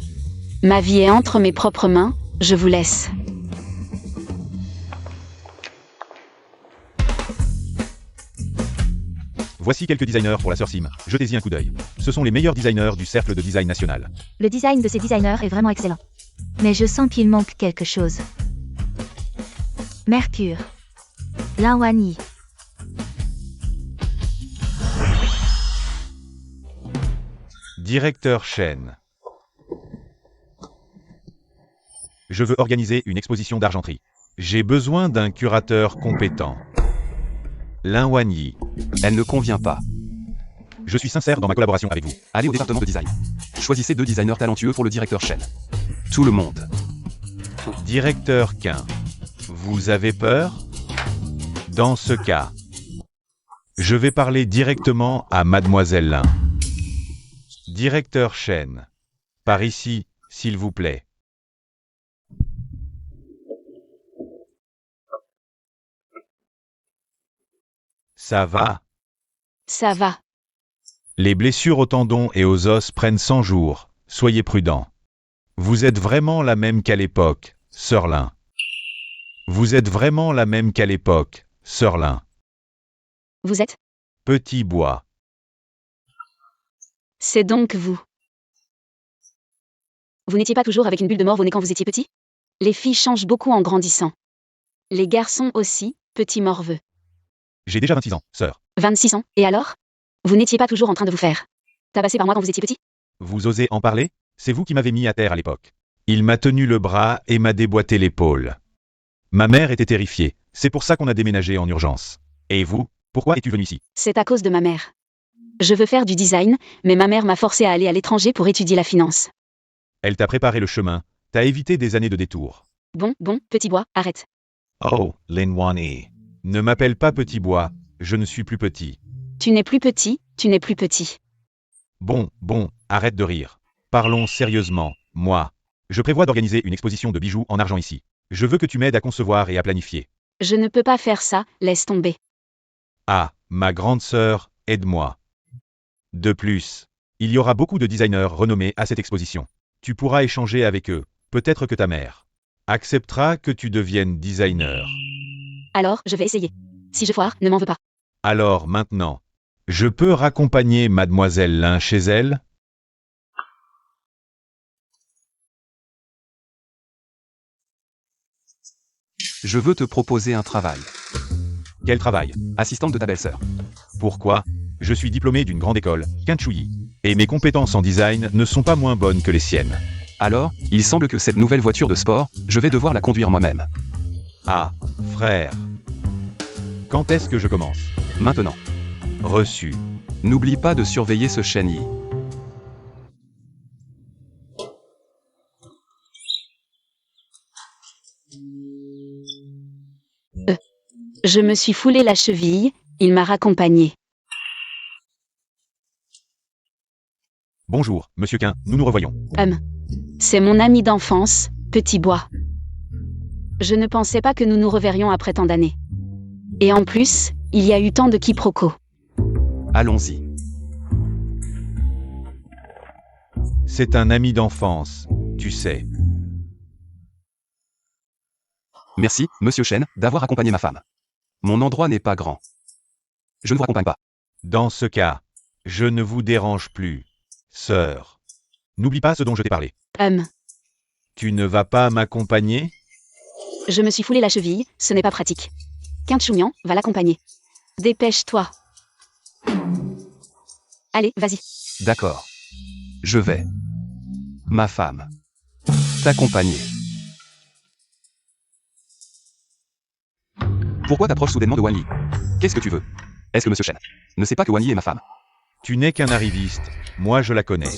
Ma vie est entre mes propres mains, je vous laisse. Voici quelques designers pour la sœur Sim, jetez-y un coup d'œil. Ce sont les meilleurs designers du cercle de design national. Le design de ces designers est vraiment excellent. Mais je sens qu'il manque quelque chose. Mercure. Lin Wanyi. Directeur Shen. Je veux organiser une exposition d'argenterie. J'ai besoin d'un curateur compétent. Lin Wanyi. Elle ne convient pas. Je suis sincère dans ma collaboration avec vous. Allez au département de design. Choisissez 2 designers talentueux pour le directeur Shen. Tout le monde. Directeur Quin. Vous avez peur? Dans ce cas, je vais parler directement à Mademoiselle Lin. Directeur Shen. Par ici, s'il vous plaît. Ça va? Ça va. Les blessures aux tendons et aux os prennent 100 jours. Soyez prudent. Vous êtes vraiment la même qu'à l'époque, sœur Lin. Vous êtes vraiment la même qu'à l'époque, sœur Lin. Vous êtes? Petit bois. C'est donc vous. Vous n'étiez pas toujours avec une bulle de morve au nez quand vous étiez petit? Les filles changent beaucoup en grandissant. Les garçons aussi, petits morveux. J'ai déjà 26 ans, sœur. 26 ans, et alors? Vous n'étiez pas toujours en train de vous faire tabasser par moi quand vous étiez petit? Vous osez en parler? C'est vous qui m'avez mis à terre à l'époque. Il m'a tenu le bras et m'a déboîté l'épaule. Ma mère était terrifiée, c'est pour ça qu'on a déménagé en urgence. Et vous, pourquoi es-tu venu ici? C'est à cause de ma mère. Je veux faire du design, mais ma mère m'a forcé à aller à l'étranger pour étudier la finance. Elle t'a préparé le chemin, t'as évité des années de détours. Bon, petit bois, arrête. Oh, Linwani. Ne m'appelle pas petit bois, je ne suis plus petit. Tu n'es plus petit, tu n'es plus petit. Bon, arrête de rire. Parlons sérieusement, moi. Je prévois d'organiser une exposition de bijoux en argent ici. Je veux que tu m'aides à concevoir et à planifier. Je ne peux pas faire ça, laisse tomber. Ah, ma grande sœur, aide-moi. De plus, il y aura beaucoup de designers renommés à cette exposition. Tu pourras échanger avec eux. Peut-être que ta mère acceptera que tu deviennes designer. Alors, je vais essayer. Si je foire, ne m'en veux pas. Alors maintenant, je peux raccompagner Mademoiselle Lin chez elle? Je veux te proposer un travail. Quel travail? Assistante de ta belle-sœur. Pourquoi? Je suis diplômé d'une grande école, Kanchuyi, et mes compétences en design ne sont pas moins bonnes que les siennes. Alors, il semble que cette nouvelle voiture de sport, je vais devoir la conduire moi-même. Ah, frère. Quand est-ce que je commence? Maintenant. Reçu. N'oublie pas de surveiller ce chenille. Je me suis foulé la cheville, il m'a raccompagné. Bonjour, monsieur Quin, nous nous revoyons. C'est mon ami d'enfance, Petit Bois. Je ne pensais pas que nous nous reverrions après tant d'années. Et en plus, il y a eu tant de quiproquos. Allons-y. C'est un ami d'enfance, tu sais. Merci, monsieur Chen, d'avoir accompagné ma femme. Mon endroit n'est pas grand. Je ne vous accompagne pas. Dans ce cas, je ne vous dérange plus, sœur. N'oublie pas ce dont je t'ai parlé. Tu ne vas pas m'accompagner? Je me suis foulé la cheville, ce n'est pas pratique. Quinchumian va l'accompagner. Dépêche-toi. Allez, vas-y. D'accord. Je vais. Ma femme. T'accompagner. Pourquoi t'approches soudainement de Wany? Qu'est-ce que tu veux? Est-ce que monsieur Chen ne sait pas que Wany est ma femme? Tu n'es qu'un arriviste, moi je la connais.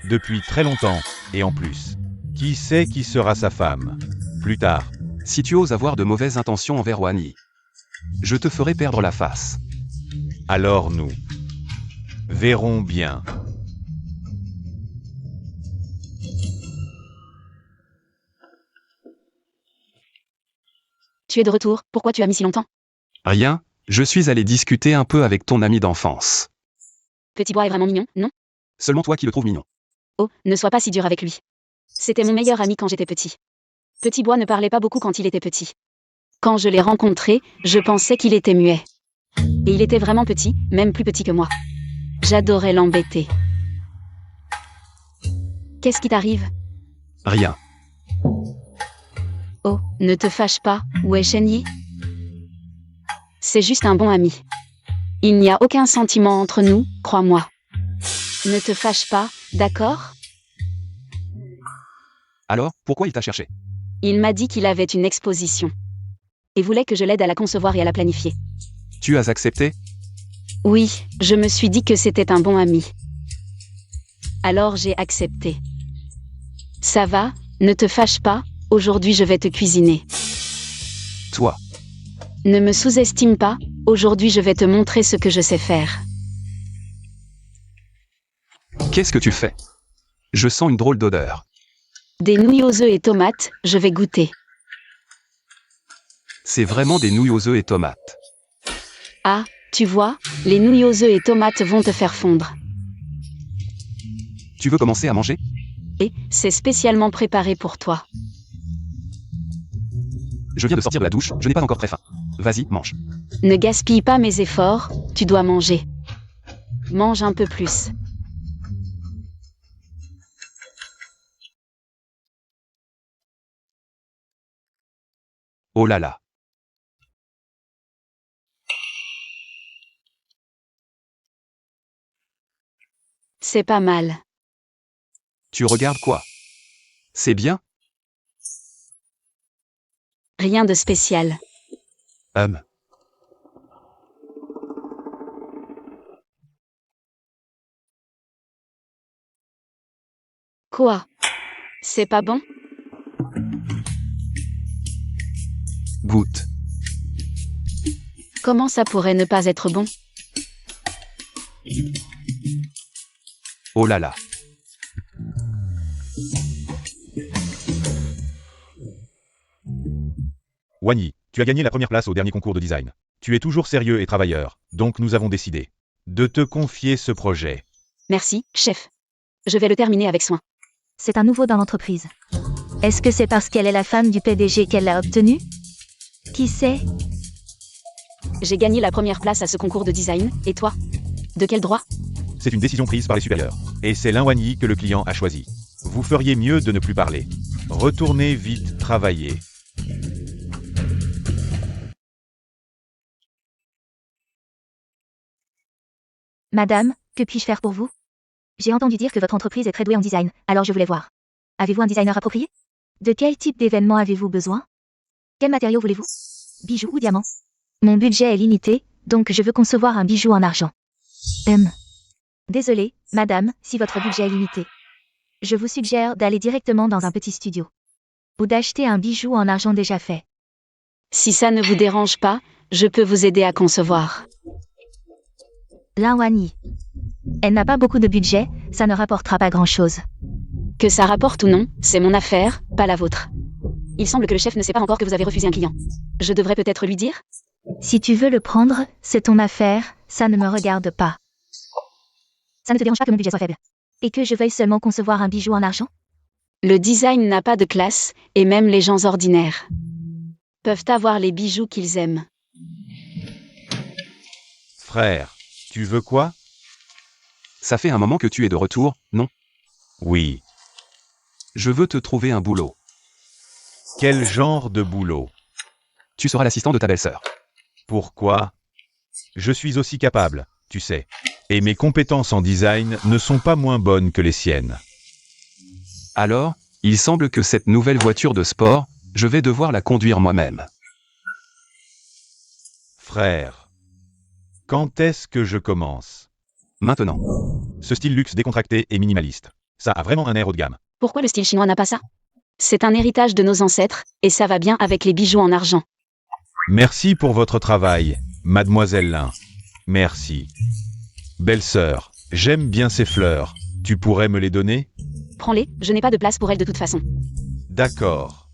Depuis très longtemps, et en plus. Qui sait qui sera sa femme? Plus tard. Si tu oses avoir de mauvaises intentions envers Wany, je te ferai perdre la face. Alors nous verrons bien. Tu es de retour, pourquoi tu as mis si longtemps? Rien, je suis allé discuter un peu avec ton ami d'enfance. Petit Bois est vraiment mignon, non? Seulement toi qui le trouves mignon. Oh, ne sois pas si dur avec lui. C'était mon meilleur ami quand j'étais petit. Petit Bois ne parlait pas beaucoup quand il était petit. Quand je l'ai rencontré, je pensais qu'il était muet. Et il était vraiment petit, même plus petit que moi. J'adorais l'embêter. Qu'est-ce qui t'arrive? Rien. Oh, ne te fâche pas, Wei Shenyi. C'est juste un bon ami. Il n'y a aucun sentiment entre nous, crois-moi. Ne te fâche pas, d'accord? Alors, pourquoi il t'a cherché? Il m'a dit qu'il avait une exposition. Et voulait que je l'aide à la concevoir et à la planifier. Tu as accepté? Oui, je me suis dit que c'était un bon ami. Alors j'ai accepté. Ça va, ne te fâche pas, aujourd'hui je vais te cuisiner. Toi. Ne me sous-estime pas, aujourd'hui je vais te montrer ce que je sais faire. Qu'est-ce que tu fais? Je sens une drôle d'odeur. Des nouilles aux œufs et tomates, je vais goûter. C'est vraiment des nouilles aux œufs et tomates. Ah, tu vois, les nouilles aux œufs et tomates vont te faire fondre. Tu veux commencer à manger? Et c'est spécialement préparé pour toi. Je viens de sortir de la douche, je n'ai pas encore très faim. Vas-y, mange. Ne gaspille pas mes efforts, tu dois manger. Mange un peu plus. Oh là là. C'est pas mal. Tu regardes quoi? C'est bien? Rien de spécial. Hum. Quoi? C'est pas bon? Goûte. Comment ça pourrait ne pas être bon? Oh là là. Wany, tu as gagné la première place au dernier concours de design. Tu es toujours sérieux et travailleur, donc nous avons décidé de te confier ce projet. Merci, chef. Je vais le terminer avec soin. C'est un nouveau dans l'entreprise. Est-ce que c'est parce qu'elle est la femme du PDG qu'elle l'a obtenu? Qui sait? J'ai gagné la première place à ce concours de design, et toi? De quel droit? C'est une décision prise par les supérieurs. Et c'est l'Inwani que le client a choisi. Vous feriez mieux de ne plus parler. Retournez vite travailler. Madame, que puis-je faire pour vous? J'ai entendu dire que votre entreprise est très douée en design, alors je voulais voir. Avez-vous un designer approprié? De quel type d'événement avez-vous besoin? Quels matériaux voulez-vous? Bijoux ou diamants? Mon budget est limité, donc je veux concevoir un bijou en argent. Désolé, madame, si votre budget est limité. Je vous suggère d'aller directement dans un petit studio. Ou d'acheter un bijou en argent déjà fait. Si ça ne vous dérange pas, je peux vous aider à concevoir. L'Inwani. Elle n'a pas beaucoup de budget, ça ne rapportera pas grand-chose. Que ça rapporte ou non, c'est mon affaire, pas la vôtre. Il semble que le chef ne sait pas encore que vous avez refusé un client. Je devrais peut-être lui dire? Si tu veux le prendre, c'est ton affaire, ça ne me regarde pas. Ça ne te dérange pas que mon budget soit faible? Et que je veuille seulement concevoir un bijou en argent? Le design n'a pas de classe, et même les gens ordinaires peuvent avoir les bijoux qu'ils aiment. Frère, tu veux quoi? Ça fait un moment que tu es de retour, non? Oui. Je veux te trouver un boulot. Quel genre de boulot? Tu seras l'assistant de ta belle-sœur. Pourquoi? Je suis aussi capable, tu sais. Et mes compétences en design ne sont pas moins bonnes que les siennes. Alors, il semble que cette nouvelle voiture de sport, je vais devoir la conduire moi-même. Frère, quand est-ce que je commence? Maintenant. Ce style luxe décontracté et minimaliste. Ça a vraiment un air haut de gamme. Pourquoi le style chinois n'a pas ça? C'est un héritage de nos ancêtres, et ça va bien avec les bijoux en argent. Merci pour votre travail, mademoiselle Lin. Merci. Belle-sœur, j'aime bien ces fleurs. Tu pourrais me les donner? Prends-les, je n'ai pas de place pour elles de toute façon. D'accord.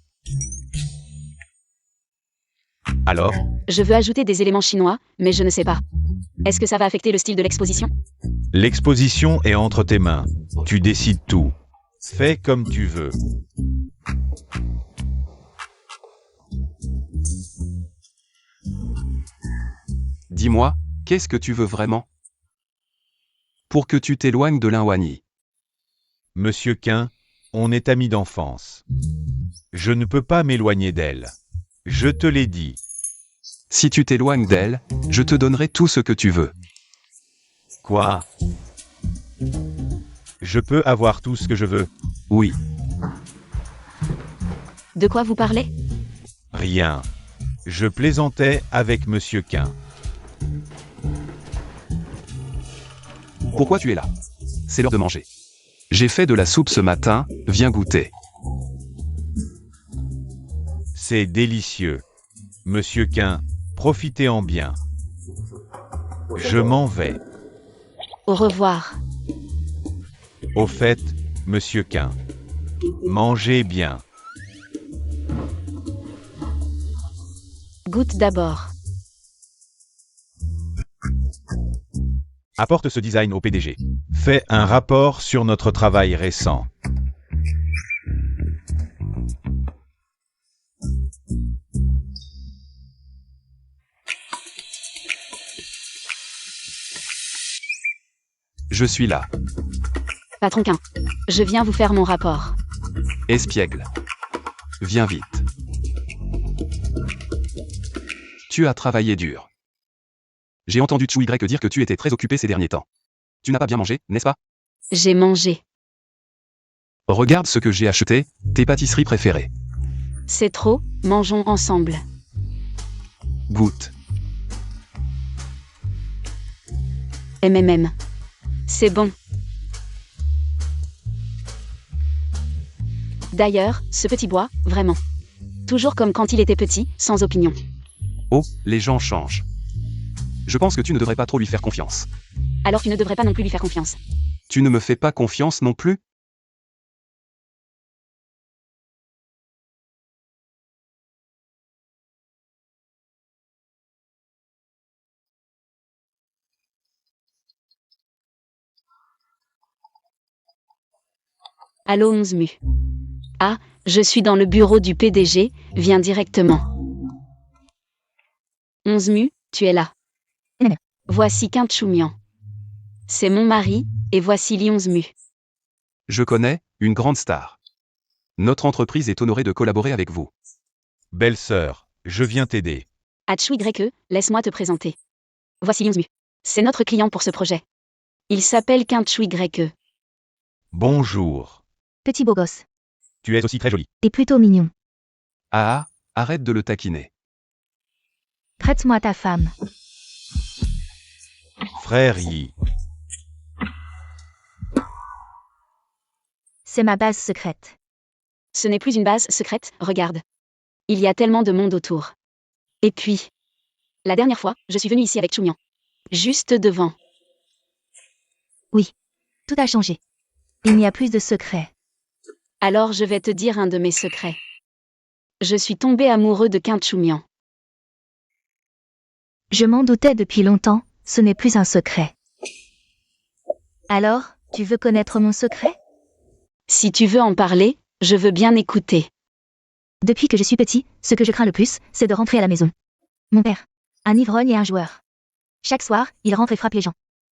Alors? Je veux ajouter des éléments chinois, mais je ne sais pas. Est-ce que ça va affecter le style de l'exposition? L'exposition est entre tes mains. Tu décides tout. Fais comme tu veux. Dis-moi, qu'est-ce que tu veux vraiment? Pour que tu t'éloignes de l'Inwani. Monsieur Quin, on est amis d'enfance. Je ne peux pas m'éloigner d'elle. Je te l'ai dit. Si tu t'éloignes d'elle, je te donnerai tout ce que tu veux. Quoi? Je peux avoir tout ce que je veux? Oui. De quoi vous parlez? Rien. Je plaisantais avec Monsieur Quin. Pourquoi tu es là? C'est l'heure de manger. J'ai fait de la soupe ce matin, viens goûter. C'est délicieux. Monsieur Quin, profitez-en bien. Je m'en vais. Au revoir. Au fait, Monsieur Quin, mangez bien. Goûte d'abord. Apporte ce design au PDG. Fais un rapport sur notre travail récent. Je suis là. Patron Quin. Je viens vous faire mon rapport. Espiègle. Viens vite. Tu as travaillé dur. J'ai entendu Chou Y dire que tu étais très occupé ces derniers temps. Tu n'as pas bien mangé, n'est-ce pas? J'ai mangé. Regarde ce que j'ai acheté, tes pâtisseries préférées. C'est trop, mangeons ensemble. Goûte. C'est bon. D'ailleurs, ce petit bois, vraiment. Toujours comme quand il était petit, sans opinion. Oh, les gens changent. Je pense que tu ne devrais pas trop lui faire confiance. Alors tu ne devrais pas non plus lui faire confiance. Tu ne me fais pas confiance non plus? Allô 11 mu. Ah, je suis dans le bureau du PDG, viens directement. 11 mu, tu es là. Mm. Voici Quinte Choumian. C'est mon mari, et voici Li 11 mu. Je connais, une grande star. Notre entreprise est honorée de collaborer avec vous. Belle-sœur, je viens t'aider. Achui Greke, laisse-moi te présenter. Voici Li 11 mu. C'est notre client pour ce projet. Il s'appelle Quinte Chui Greke. Bonjour. Petit beau gosse. Tu es aussi très jolie. Et plutôt mignon. Ah, arrête de le taquiner. Prête-moi ta femme. Frère Yi. C'est ma base secrète. Ce n'est plus une base secrète, regarde. Il y a tellement de monde autour. Et puis, la dernière fois, je suis venue ici avec Choumian. Juste devant. Tout a changé. Il n'y a plus de secrets. Alors je vais te dire un de mes secrets. Je suis tombée amoureux de Quinte Choumian. Je m'en doutais depuis longtemps, ce n'est plus un secret. Alors, tu veux connaître mon secret? Si tu veux en parler, je veux bien écouter. Depuis que je suis petit, ce que je crains le plus, c'est de rentrer à la maison. Mon père. Un ivrogne et un joueur. Chaque soir, il rentre et frappe les gens.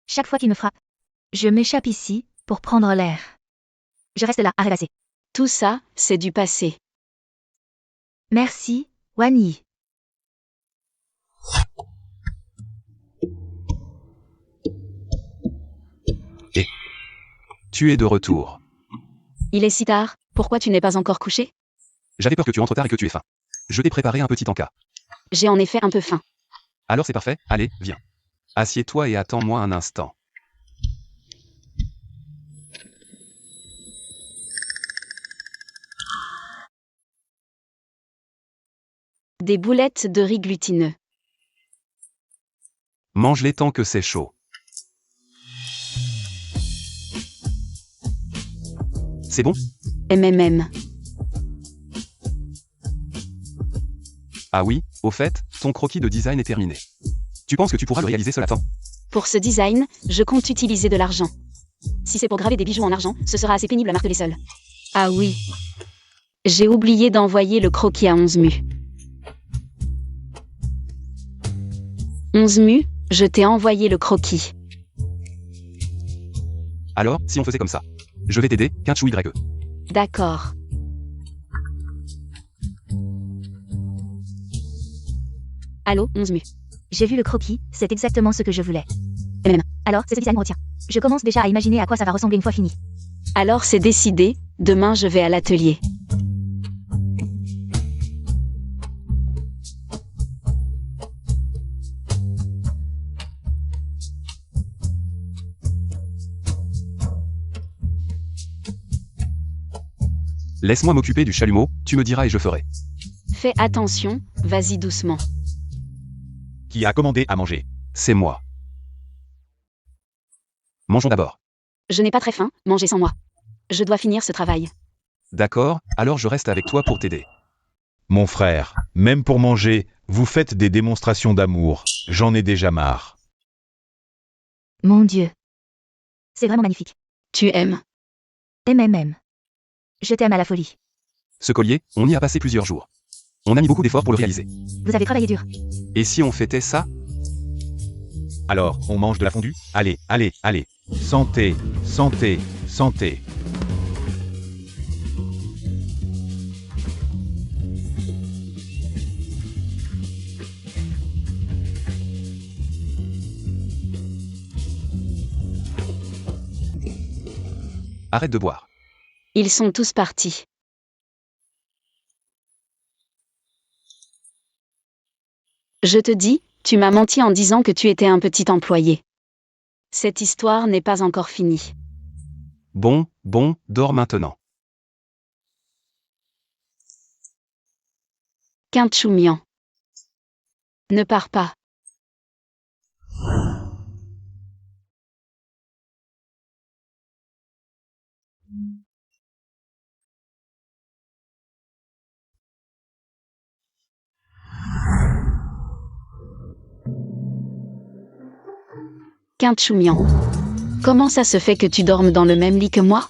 Chaque fois qu'il me frappe, je m'échappe ici, pour prendre l'air. Je reste là, à rêvasser. Tout ça, c'est du passé. Merci, Wan Yi. Tu es de retour. Il est si tard, pourquoi tu n'es pas encore couché? J'avais peur que tu rentres tard et que tu aies faim. Je t'ai préparé un petit encas. J'ai en effet un peu faim. Alors c'est parfait, allez, viens. Assieds-toi et attends-moi un instant. Des boulettes de riz glutineux. Mange-les tant que c'est chaud. C'est bon? Ah oui, au fait, ton croquis de design est terminé. Tu penses que tu pourras le réaliser seul à temps? Pour ce design, je compte utiliser de l'argent. Si c'est pour graver des bijoux en argent, ce sera assez pénible à marteler seul. Ah oui. J'ai oublié d'envoyer le croquis à 11 mu. 11 mu, je t'ai envoyé le croquis. Alors, si on faisait comme ça. Je vais t'aider, Quinte Chui Greke. D'accord. Allô, 11 mu. J'ai vu le croquis, c'est exactement ce que je voulais. Alors, c'est ce design me retient. Je commence déjà à imaginer à quoi ça va ressembler une fois fini. Alors c'est décidé, demain je vais à l'atelier. Laisse-moi m'occuper du chalumeau, tu me diras et je ferai. Fais attention, vas-y doucement. Qui a commandé à manger? C'est moi. Mangeons d'abord. Je n'ai pas très faim, mangez sans moi. Je dois finir ce travail. D'accord, alors je reste avec toi pour t'aider. Mon frère, même pour manger, vous faites des démonstrations d'amour. J'en ai déjà marre. Mon Dieu. C'est vraiment magnifique. Tu aimes. MMM. Je t'aime à la folie. Ce collier, on y a passé plusieurs jours. On a mis beaucoup d'efforts pour le réaliser. Vous avez travaillé dur. Et si on fêtait ça? Alors, on mange de la fondue? Allez, allez, allez. Santé, santé, santé. Arrête de boire. Ils sont tous partis. Je te dis, tu m'as menti en disant que tu étais un petit employé. Cette histoire n'est pas encore finie. Bon, dors maintenant. Quintchoumian. Ne pars pas. Quintchoumian. Comment ça se fait que tu dormes dans le même lit que moi?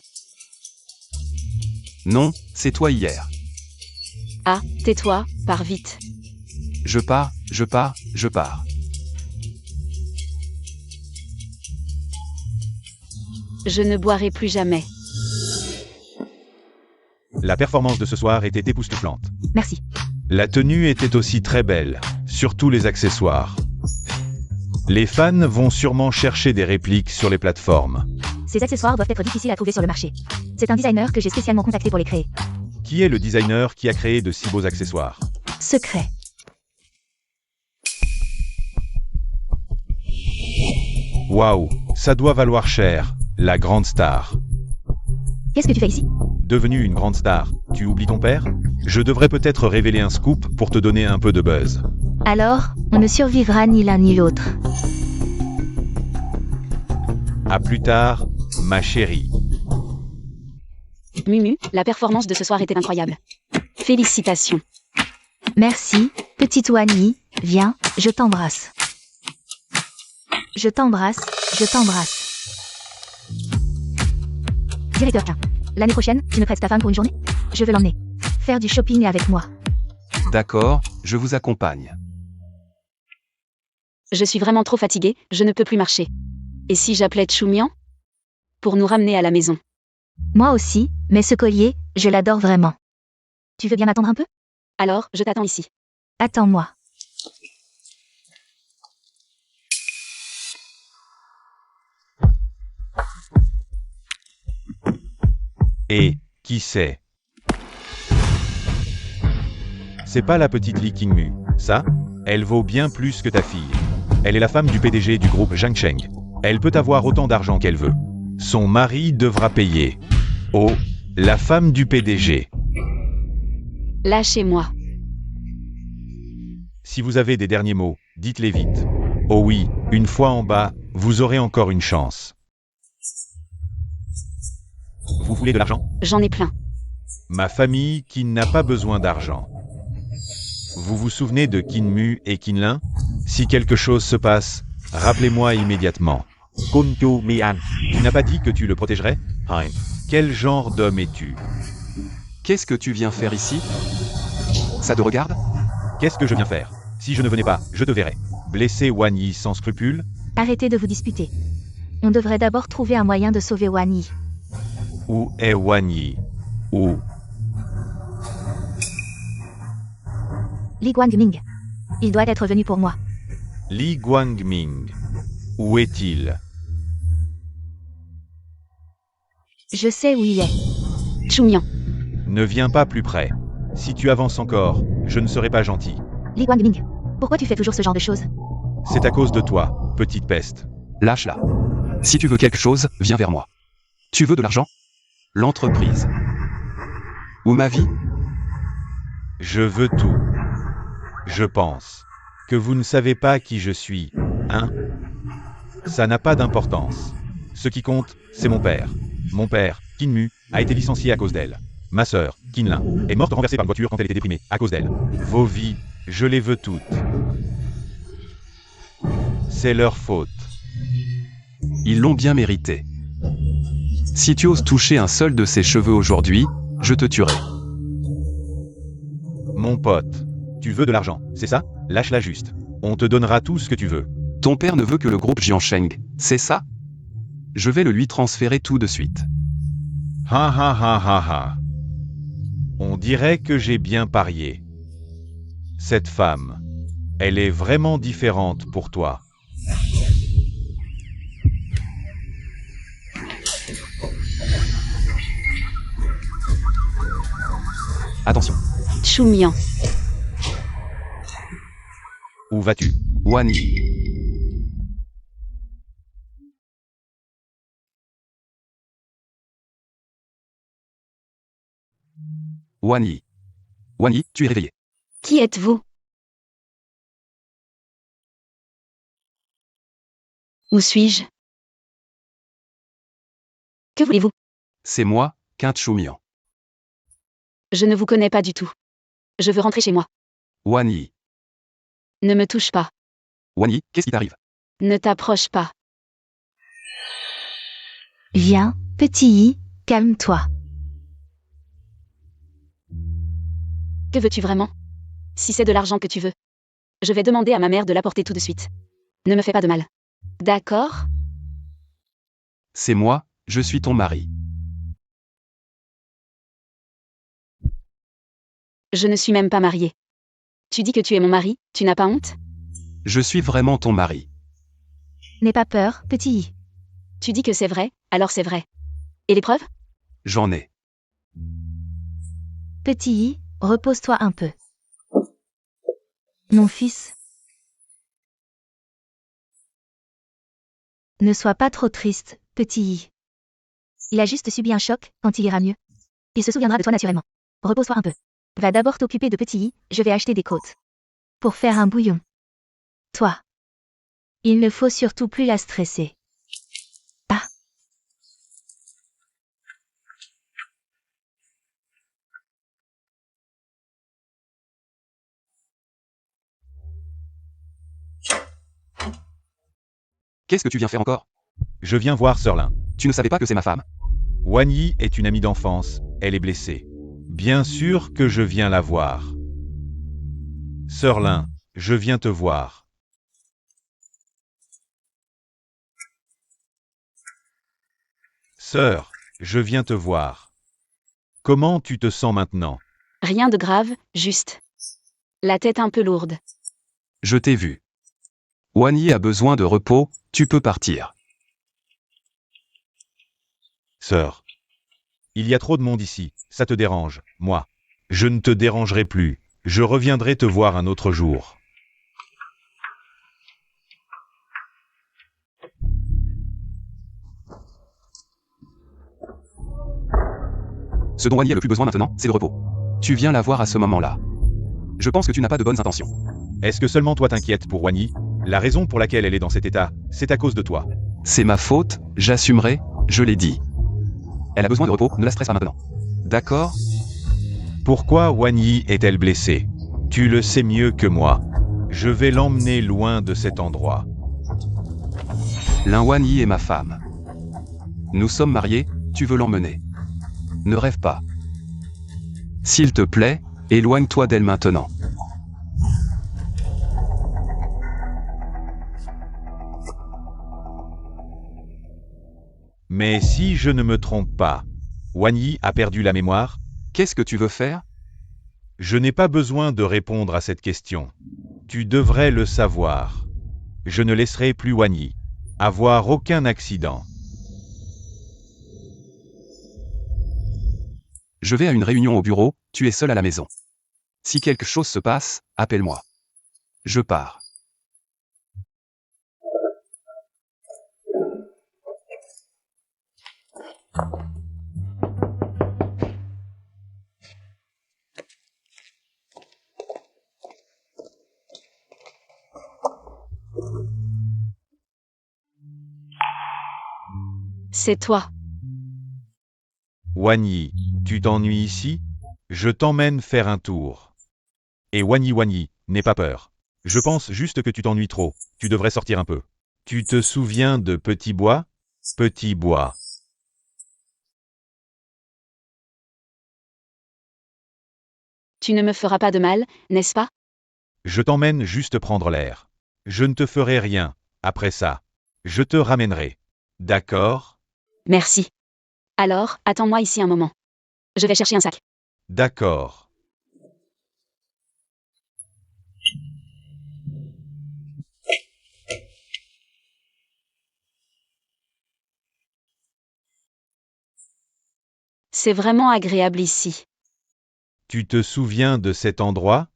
Non, c'est toi hier. Ah, tais-toi, pars vite. Je pars. Je ne boirai plus jamais. La performance de ce soir était époustouflante. Merci. La tenue était aussi très belle, surtout les accessoires. Les fans vont sûrement chercher des répliques sur les plateformes. Ces accessoires doivent être difficiles à trouver sur le marché. C'est un designer que j'ai spécialement contacté pour les créer. Qui est le designer qui a créé de si beaux accessoires? Secret. Waouh, ça doit valoir cher, la grande star. Qu'est-ce que tu fais ici? Devenue une grande star, tu oublies ton père? Je devrais peut-être révéler un scoop pour te donner un peu de buzz. Alors, on ne survivra ni l'un ni l'autre. À plus tard, ma chérie. Mumu, la performance de ce soir était incroyable. Félicitations. Merci, petite Wani, viens, je t'embrasse. Je t'embrasse. Directeur K. L'année prochaine, tu me prêtes ta femme pour une journée? Je veux l'emmener. Faire du shopping avec moi. D'accord, je vous accompagne. Je suis vraiment trop fatiguée, je ne peux plus marcher. Et si j'appelais Choumian? Pour nous ramener à la maison. Moi aussi, mais ce collier, je l'adore vraiment. Tu veux bien m'attendre un peu? Alors, je t'attends ici. Attends-moi. Et, qui c'est? C'est pas la petite Li Qingmu, ça? Elle vaut bien plus que ta fille. Elle est la femme du PDG du groupe Zhangcheng. Elle peut avoir autant d'argent qu'elle veut. Son mari devra payer. Oh, la femme du PDG. Lâchez-moi. Si vous avez des derniers mots, dites-les vite. Oh oui, une fois en bas, vous aurez encore une chance. Vous voulez de l'argent? J'en ai plein. Ma famille qui n'a pas besoin d'argent. Vous vous souvenez de Qinmu et Qinlin? Si quelque chose se passe, rappelez-moi immédiatement. Kunju Mian. Tu n'as pas dit que tu le protégerais? Hein. Quel genre d'homme es-tu? Qu'est-ce que tu viens faire ici? Ça te regarde? Qu'est-ce que je viens faire? Si je ne venais pas, je te verrais. Blesser Wang Yi sans scrupule? Arrêtez de vous disputer. On devrait d'abord trouver un moyen de sauver Wani. Où est Wang Yi? Où? Li Guangming. Il doit être venu pour moi. Li Guangming. Où est-il? Je sais où il est. Choumian. Ne viens pas plus près. Si tu avances encore, je ne serai pas gentil. Li Guangming. Pourquoi tu fais toujours ce genre de choses? C'est à cause de toi, petite peste. Lâche-la. Si tu veux quelque chose, viens vers moi. Tu veux de l'argent? L'entreprise? Ou ma vie? Je veux tout. Je pense que vous ne savez pas qui je suis, hein? Ça n'a pas d'importance. Ce qui compte, c'est mon père. Mon père, Qinmu, a été licencié à cause d'elle. Ma sœur, Qinlin, est morte renversée par une voiture quand elle était déprimée, à cause d'elle. Vos vies, je les veux toutes. C'est leur faute. Ils l'ont bien mérité. Si tu oses toucher un seul de ses cheveux aujourd'hui, je te tuerai. Mon pote, tu veux de l'argent, c'est ça? Lâche-la juste. On te donnera tout ce que tu veux. Ton père ne veut que le groupe Jiansheng, c'est ça? Je vais le lui transférer tout de suite. Ha ha ha ha ha. On dirait que j'ai bien parié. Cette femme, elle est vraiment différente pour toi. Attention. Choumian. Où vas-tu? Wan Yi. Wan Yi. Wan Yi, tu es réveillé. Qui êtes-vous? Où suis-je? Que voulez-vous? C'est moi, Quinte Choumian. Je ne vous connais pas du tout. Je veux rentrer chez moi. Wan Yi. Ne me touche pas. Wan Yi, qu'est-ce qui t'arrive? Ne t'approche pas. Viens, petit Yi, calme-toi. Que veux-tu vraiment? Si c'est de l'argent que tu veux, je vais demander à ma mère de l'apporter tout de suite. Ne me fais pas de mal. D'accord? C'est moi, je suis ton mari. Je ne suis même pas mariée. Tu dis que tu es mon mari, tu n'as pas honte? Je suis vraiment ton mari. N'aie pas peur, petit Yi. Tu dis que c'est vrai, alors c'est vrai. Et les preuves? J'en ai. Petit Yi, repose-toi un peu. Mon fils. Ne sois pas trop triste, petit Yi. Il a juste subi un choc, quand il ira mieux. Il se souviendra de toi naturellement. Repose-toi un peu. Va d'abord t'occuper de petit Yi, je vais acheter des côtes. Pour faire un bouillon. Toi. Il ne faut surtout plus la stresser. Ah. Qu'est-ce que tu viens faire encore? Je viens voir Sœur Lin. Tu ne savais pas que c'est ma femme? Wan Yi est une amie d'enfance, elle est blessée. Bien sûr que je viens la voir. Sœur Lin, je viens te voir. Sœur, je viens te voir. Comment tu te sens maintenant? Rien de grave, juste. La tête un peu lourde. Je t'ai vu. Wan Yi a besoin de repos, tu peux partir. Sœur. Il y a trop de monde ici, ça te dérange, moi. Je ne te dérangerai plus, je reviendrai te voir un autre jour. Ce dont Wan Yi a le plus besoin maintenant, c'est le repos. Tu viens la voir à ce moment-là. Je pense que tu n'as pas de bonnes intentions. Est-ce que seulement toi t'inquiètes pour Wan Yi? La raison pour laquelle elle est dans cet état, c'est à cause de toi. C'est ma faute, j'assumerai, je l'ai dit. Elle a besoin de repos, ne la stresse pas maintenant. D'accord? Pourquoi Wan Yi est-elle blessée? Tu le sais mieux que moi. Je vais l'emmener loin de cet endroit. Lin Wan Yi est ma femme. Nous sommes mariés, tu veux l'emmener. Ne rêve pas. S'il te plaît, éloigne-toi d'elle maintenant. Mais si je ne me trompe pas, Wan Yi a perdu la mémoire? Qu'est-ce que tu veux faire? Je n'ai pas besoin de répondre à cette question. Tu devrais le savoir. Je ne laisserai plus Wan Yi avoir aucun accident. Je vais à une réunion au bureau, tu es seul à la maison. Si quelque chose se passe, appelle-moi. Je pars. C'est toi. Wan Yi, tu t'ennuies ici? Je t'emmène faire un tour. Et Wan Yi, n'aie pas peur. Je pense juste que tu t'ennuies trop, tu devrais sortir un peu. Tu te souviens de Petit Bois? Petit Bois. Tu ne me feras pas de mal, n'est-ce pas? Je t'emmène juste prendre l'air. Je ne te ferai rien, après ça. Je te ramènerai. D'accord? Merci. Alors, attends-moi ici un moment. Je vais chercher un sac. D'accord. C'est vraiment agréable ici. Tu te souviens de cet endroit?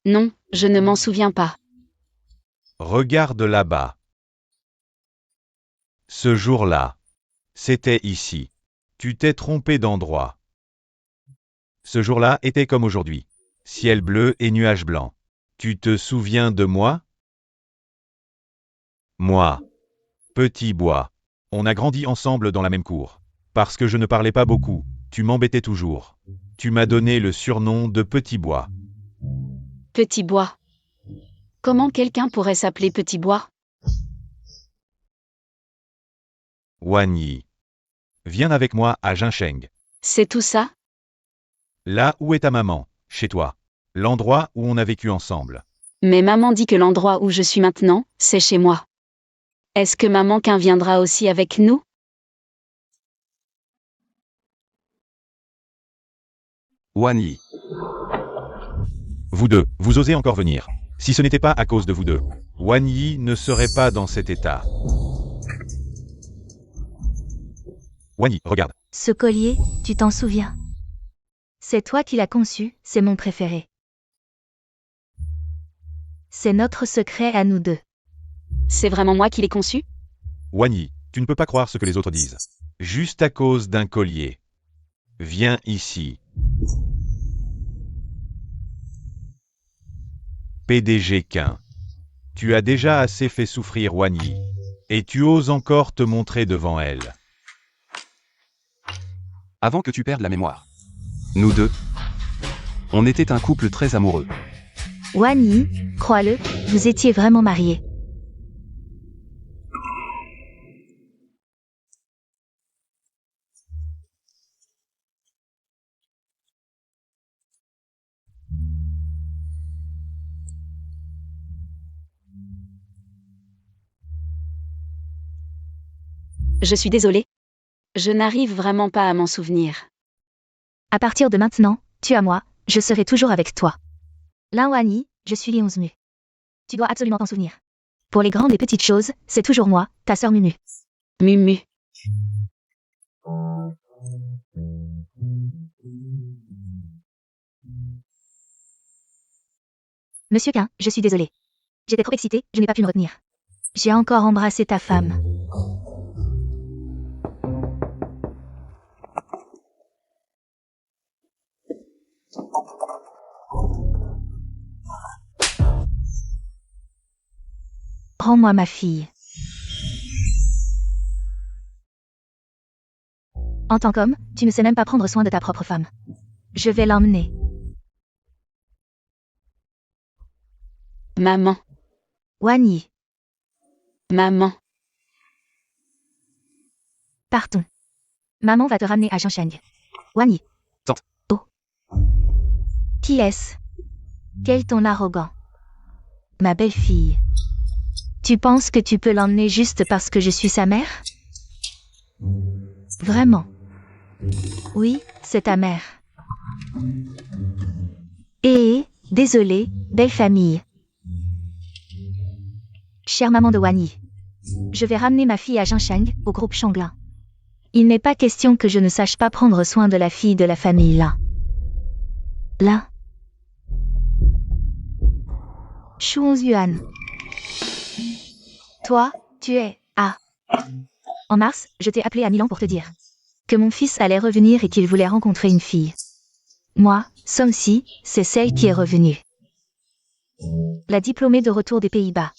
Non, je ne m'en souviens pas. Regarde là-bas. Ce jour-là. C'était ici. Tu t'es trompé d'endroit. Ce jour-là était comme aujourd'hui. Ciel bleu et nuages blancs. Tu te souviens de moi? Moi. Petit bois. On a grandi ensemble dans la même cour. Parce que je ne parlais pas beaucoup, tu m'embêtais toujours. Tu m'as donné le surnom de Petit bois. Petit bois. Comment quelqu'un pourrait s'appeler Petit bois? Wan Yi. Viens avec moi à Jincheng. C'est tout ça? Là où est ta maman, chez toi. L'endroit où on a vécu ensemble. Mais maman dit que l'endroit où je suis maintenant, c'est chez moi. Est-ce que maman Quin viendra aussi avec nous? Wan Yi. Vous deux, vous osez encore venir. Si ce n'était pas à cause de vous deux, Wan Yi ne serait pas dans cet état. Wan Yi, regarde. Ce collier, tu t'en souviens? C'est toi qui l'as conçu, c'est mon préféré. C'est notre secret à nous deux. C'est vraiment moi qui l'ai conçu? Wan Yi, tu ne peux pas croire ce que les autres disent. Juste à cause d'un collier. Viens ici. PDG Quin. Tu as déjà assez fait souffrir Wan Yi. Et tu oses encore te montrer devant elle. Avant que tu perdes la mémoire. Nous deux. On était un couple très amoureux. Wan Yi, crois-le, vous étiez vraiment mariés. Je suis désolée. Je n'arrive vraiment pas à m'en souvenir. À partir de maintenant, tu as moi, je serai toujours avec toi. Lin Wan Yi, je suis Li Mu. Tu dois absolument t'en souvenir. Pour les grandes et petites choses, c'est toujours moi, ta sœur Mumu. Mumu. Monsieur Quin, je suis désolée. J'étais trop excitée, je n'ai pas pu me retenir. J'ai encore embrassé ta femme. Rends-moi ma fille. En tant qu'homme, tu ne sais même pas prendre soin de ta propre femme. Je vais l'emmener. Maman. Wan Yi, Maman. partons. Maman va te ramener à Jincheng. Wan Yi. Tante. Oh. Qui est-ce? Quel ton arrogant. Ma belle-fille. Tu penses que tu peux l'emmener juste parce que je suis sa mère? Vraiment? Oui, c'est ta mère. Désolé, belle famille. Chère maman de Wan Yi. Je vais ramener ma fille à Jincheng, au groupe Shanglin. Il n'est pas question que je ne sache pas prendre soin de la fille de la famille là. Là. Shuo Yuan. Toi, tu es... Ah. En mars, je t'ai appelé à Milan pour te dire que mon fils allait revenir et qu'il voulait rencontrer une fille. Moi, Somsi, c'est celle qui est revenue. La diplômée de retour des Pays-Bas.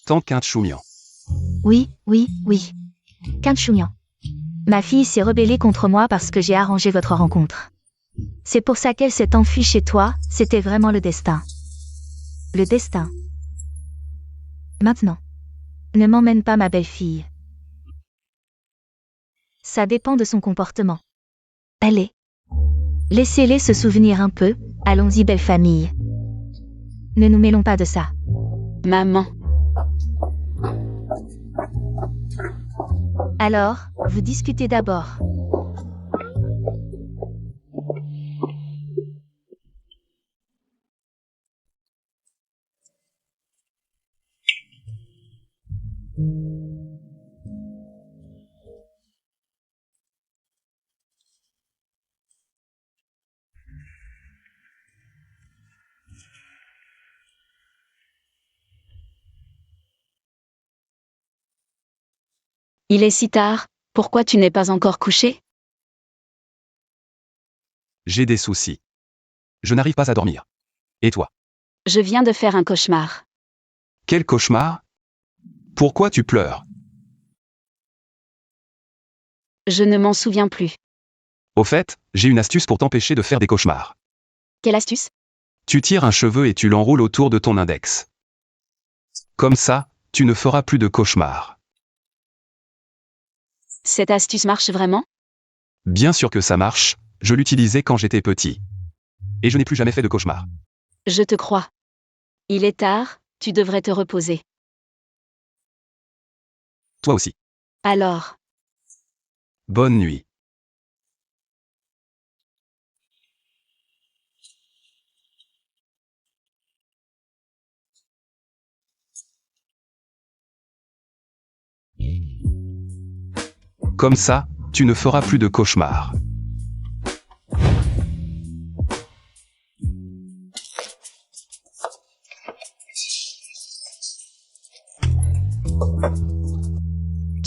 Tante Quinte Choumian. Oui. Quinte Choumian. Ma fille s'est rebellée contre moi parce que j'ai arrangé votre rencontre. C'est pour ça qu'elle s'est enfuie chez toi, c'était vraiment le destin. Le destin. Maintenant. Ne m'emmène pas ma belle-fille. Ça dépend de son comportement. Allez. Laissez-les se souvenir un peu, allons-y belle famille. Ne nous mêlons pas de ça. Maman. Alors, vous discutez d'abord. Il est si tard, pourquoi tu n'es pas encore couché? J'ai des soucis. Je n'arrive pas à dormir. Et toi? Je viens de faire un cauchemar. Quel cauchemar? Pourquoi tu pleures? Je ne m'en souviens plus. Au fait, j'ai une astuce pour t'empêcher de faire des cauchemars. Quelle astuce? Tu tires un cheveu et tu l'enroules autour de ton index. Comme ça, tu ne feras plus de cauchemars. Cette astuce marche vraiment? Bien sûr que ça marche, je l'utilisais quand j'étais petit. Et je n'ai plus jamais fait de cauchemars. Je te crois. Il est tard, tu devrais te reposer. Toi aussi. Alors, Bonne nuit. Comme ça, tu ne feras plus de cauchemars.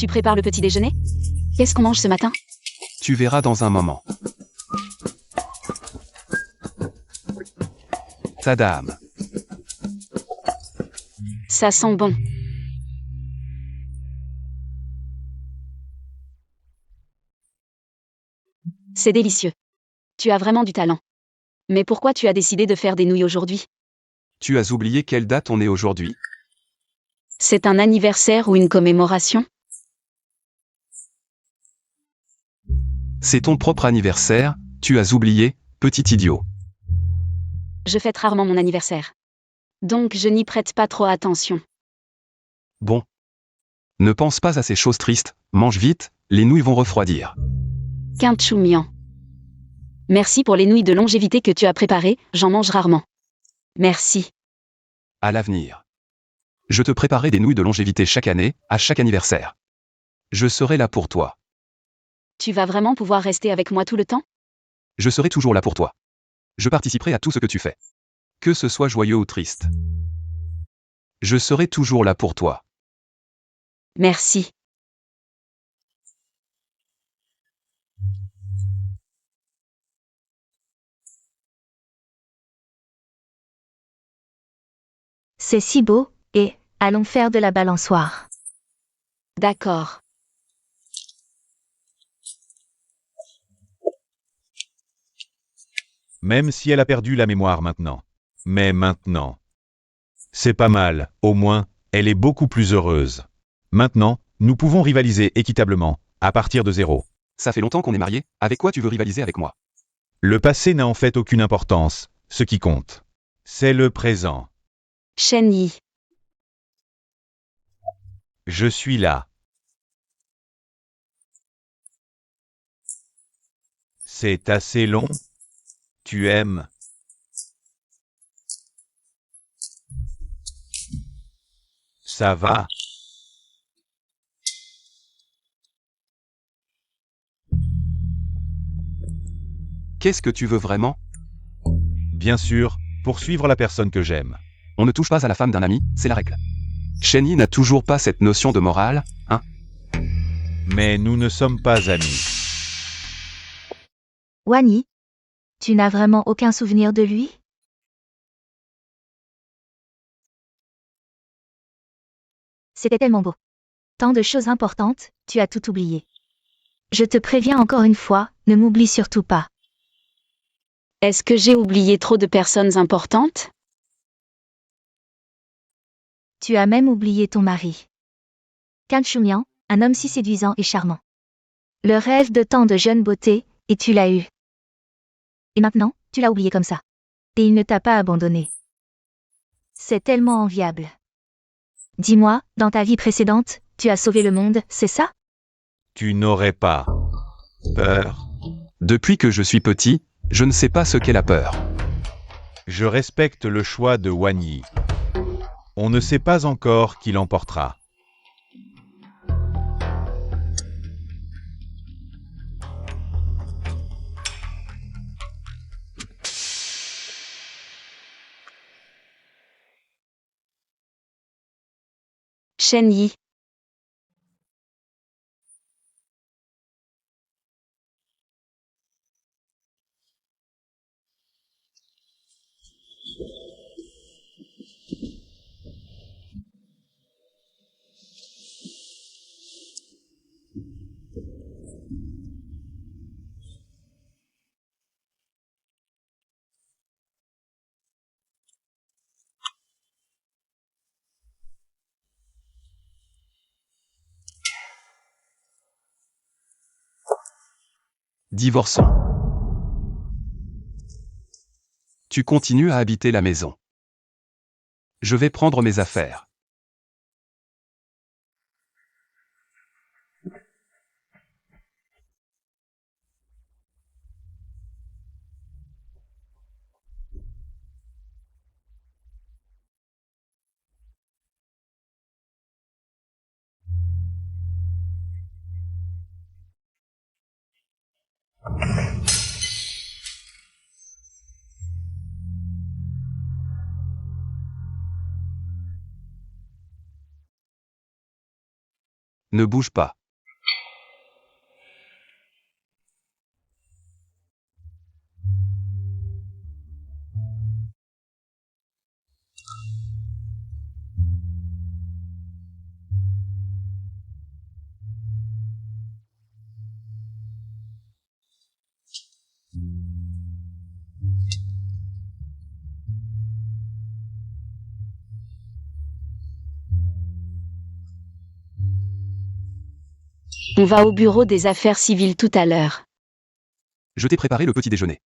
tu prépares le petit déjeuner? Qu'est-ce qu'on mange ce matin? Tu verras dans un moment. Tadam. Ça sent bon. C'est délicieux. Tu as vraiment du talent. Mais pourquoi tu as décidé de faire des nouilles aujourd'hui? Tu as oublié quelle date on est aujourd'hui? C'est un anniversaire ou une commémoration? C'est ton propre anniversaire, tu as oublié, petit idiot. Je fête rarement mon anniversaire. Donc je n'y prête pas trop attention. Bon. Ne pense pas à ces choses tristes, mange vite, les nouilles vont refroidir. Quintchoumian. Merci pour les nouilles de longévité que tu as préparées, j'en mange rarement. Merci. À l'avenir. Je te préparerai des nouilles de longévité chaque année, à chaque anniversaire. Je serai là pour toi. Tu vas vraiment pouvoir rester avec moi tout le temps? Je serai toujours là pour toi. Je participerai à tout ce que tu fais. Que ce soit joyeux ou triste. Je serai toujours là pour toi. Merci. C'est si beau, et allons faire de la balançoire. D'accord. Même si elle a perdu la mémoire maintenant. Mais maintenant. C'est pas mal, au moins, elle est beaucoup plus heureuse. Maintenant, nous pouvons rivaliser équitablement, à partir de 0. Ça fait longtemps qu'on est mariés, avec quoi tu veux rivaliser avec moi? Le passé n'a en fait aucune importance, ce qui compte. C'est le présent. Shen Yi. Je suis là. C'est assez long. Tu aimes. Ça va. Qu'est-ce que tu veux vraiment? Bien sûr, poursuivre la personne que j'aime. On ne touche pas à la femme d'un ami, c'est la règle. Shenyi n'a toujours pas cette notion de morale, hein? Mais nous ne sommes pas amis. Wani, tu n'as vraiment aucun souvenir de lui? C'était tellement beau. Tant de choses importantes, tu as tout oublié. Je te préviens encore une fois, ne m'oublie surtout pas. Est-ce que j'ai oublié trop de personnes importantes? Tu as même oublié ton mari. Kan Shumian, un homme si séduisant et charmant. Le rêve de tant de jeunes beautés, et tu l'as eu. Et maintenant, tu l'as oublié comme ça. Et il ne t'a pas abandonné. C'est tellement enviable. Dis-moi, dans ta vie précédente, tu as sauvé le monde, c'est ça? Tu n'aurais pas peur. Depuis que je suis petit, je ne sais pas ce qu'est la peur. Je respecte le choix de Wany. On ne sait pas encore qui l'emportera. Shen Yi. Divorçons. Tu continues à habiter la maison. Je vais prendre mes affaires. Ne bouge pas. On va au bureau des affaires civiles tout à l'heure. Je t'ai préparé le petit déjeuner.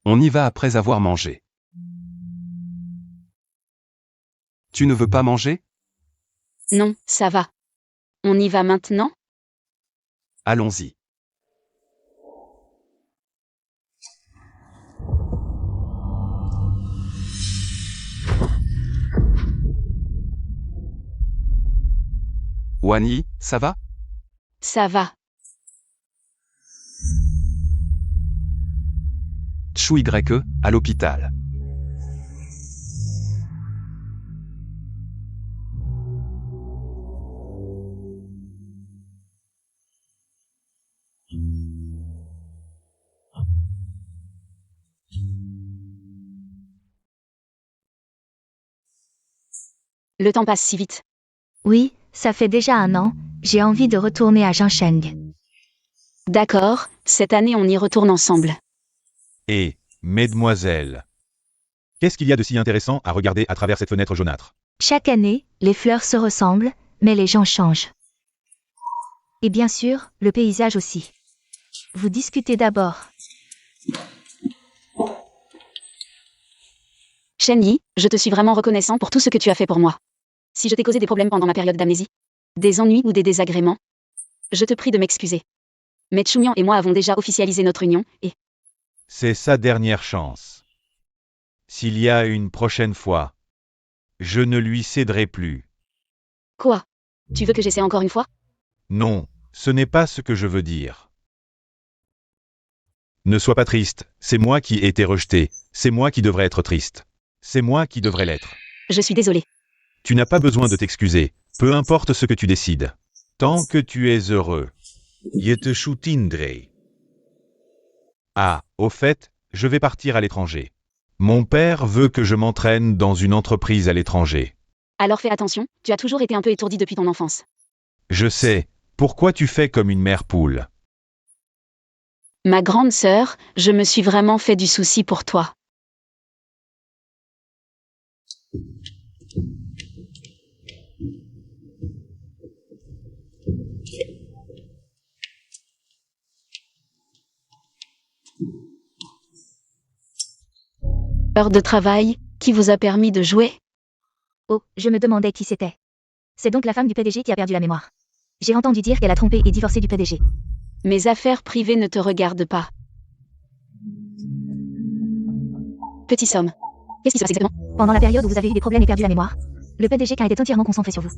On y va après avoir mangé. Tu ne veux pas manger? Non, ça va. On y va maintenant? Allons-y. Wani, ça va? Ça va. Chou YE, à l'hôpital. Le temps passe si vite. Oui, ça fait déjà 1 an, j'ai envie de retourner à Jiangsheng. D'accord, cette année on y retourne ensemble. Et, mesdemoiselles, qu'est-ce qu'il y a de si intéressant à regarder à travers cette fenêtre jaunâtre? Chaque année, les fleurs se ressemblent, mais les gens changent. Et bien sûr, le paysage aussi. Vous discutez d'abord. Shen Yi, je te suis vraiment reconnaissant pour tout ce que tu as fait pour moi. Si je t'ai causé des problèmes pendant ma période d'amnésie, des ennuis ou des désagréments, je te prie de m'excuser. Mais Chumian et moi avons déjà officialisé notre union, et C'est sa dernière chance. S'il y a une prochaine fois, je ne lui céderai plus. quoi? Tu veux que j'essaie encore une fois? Non, ce n'est pas ce que je veux dire. Ne sois pas triste, c'est moi qui ai été rejeté, c'est moi qui devrais être triste. C'est moi qui devrais l'être. Je suis désolée. Tu n'as pas besoin de t'excuser, peu importe ce que tu décides. Tant que tu es heureux. Je te soutiendrai. Ah, au fait, je vais partir à l'étranger. Mon père veut que je m'entraîne dans une entreprise à l'étranger. Alors fais attention, tu as toujours été un peu étourdi depuis ton enfance. Je sais, pourquoi tu fais comme une mère poule? Ma grande sœur, je me suis vraiment fait du souci pour toi. Heure de travail, qui vous a permis de jouer? Oh, je me demandais qui c'était. C'est donc la femme du PDG qui a perdu la mémoire. J'ai entendu dire qu'elle a trompé et divorcé du PDG. Mes affaires privées ne te regardent pas. Petit Somme. Qu'est-ce qui se passe exactement? Pendant la période où vous avez eu des problèmes et perdu la mémoire, le PDG était entièrement concentré sur vous.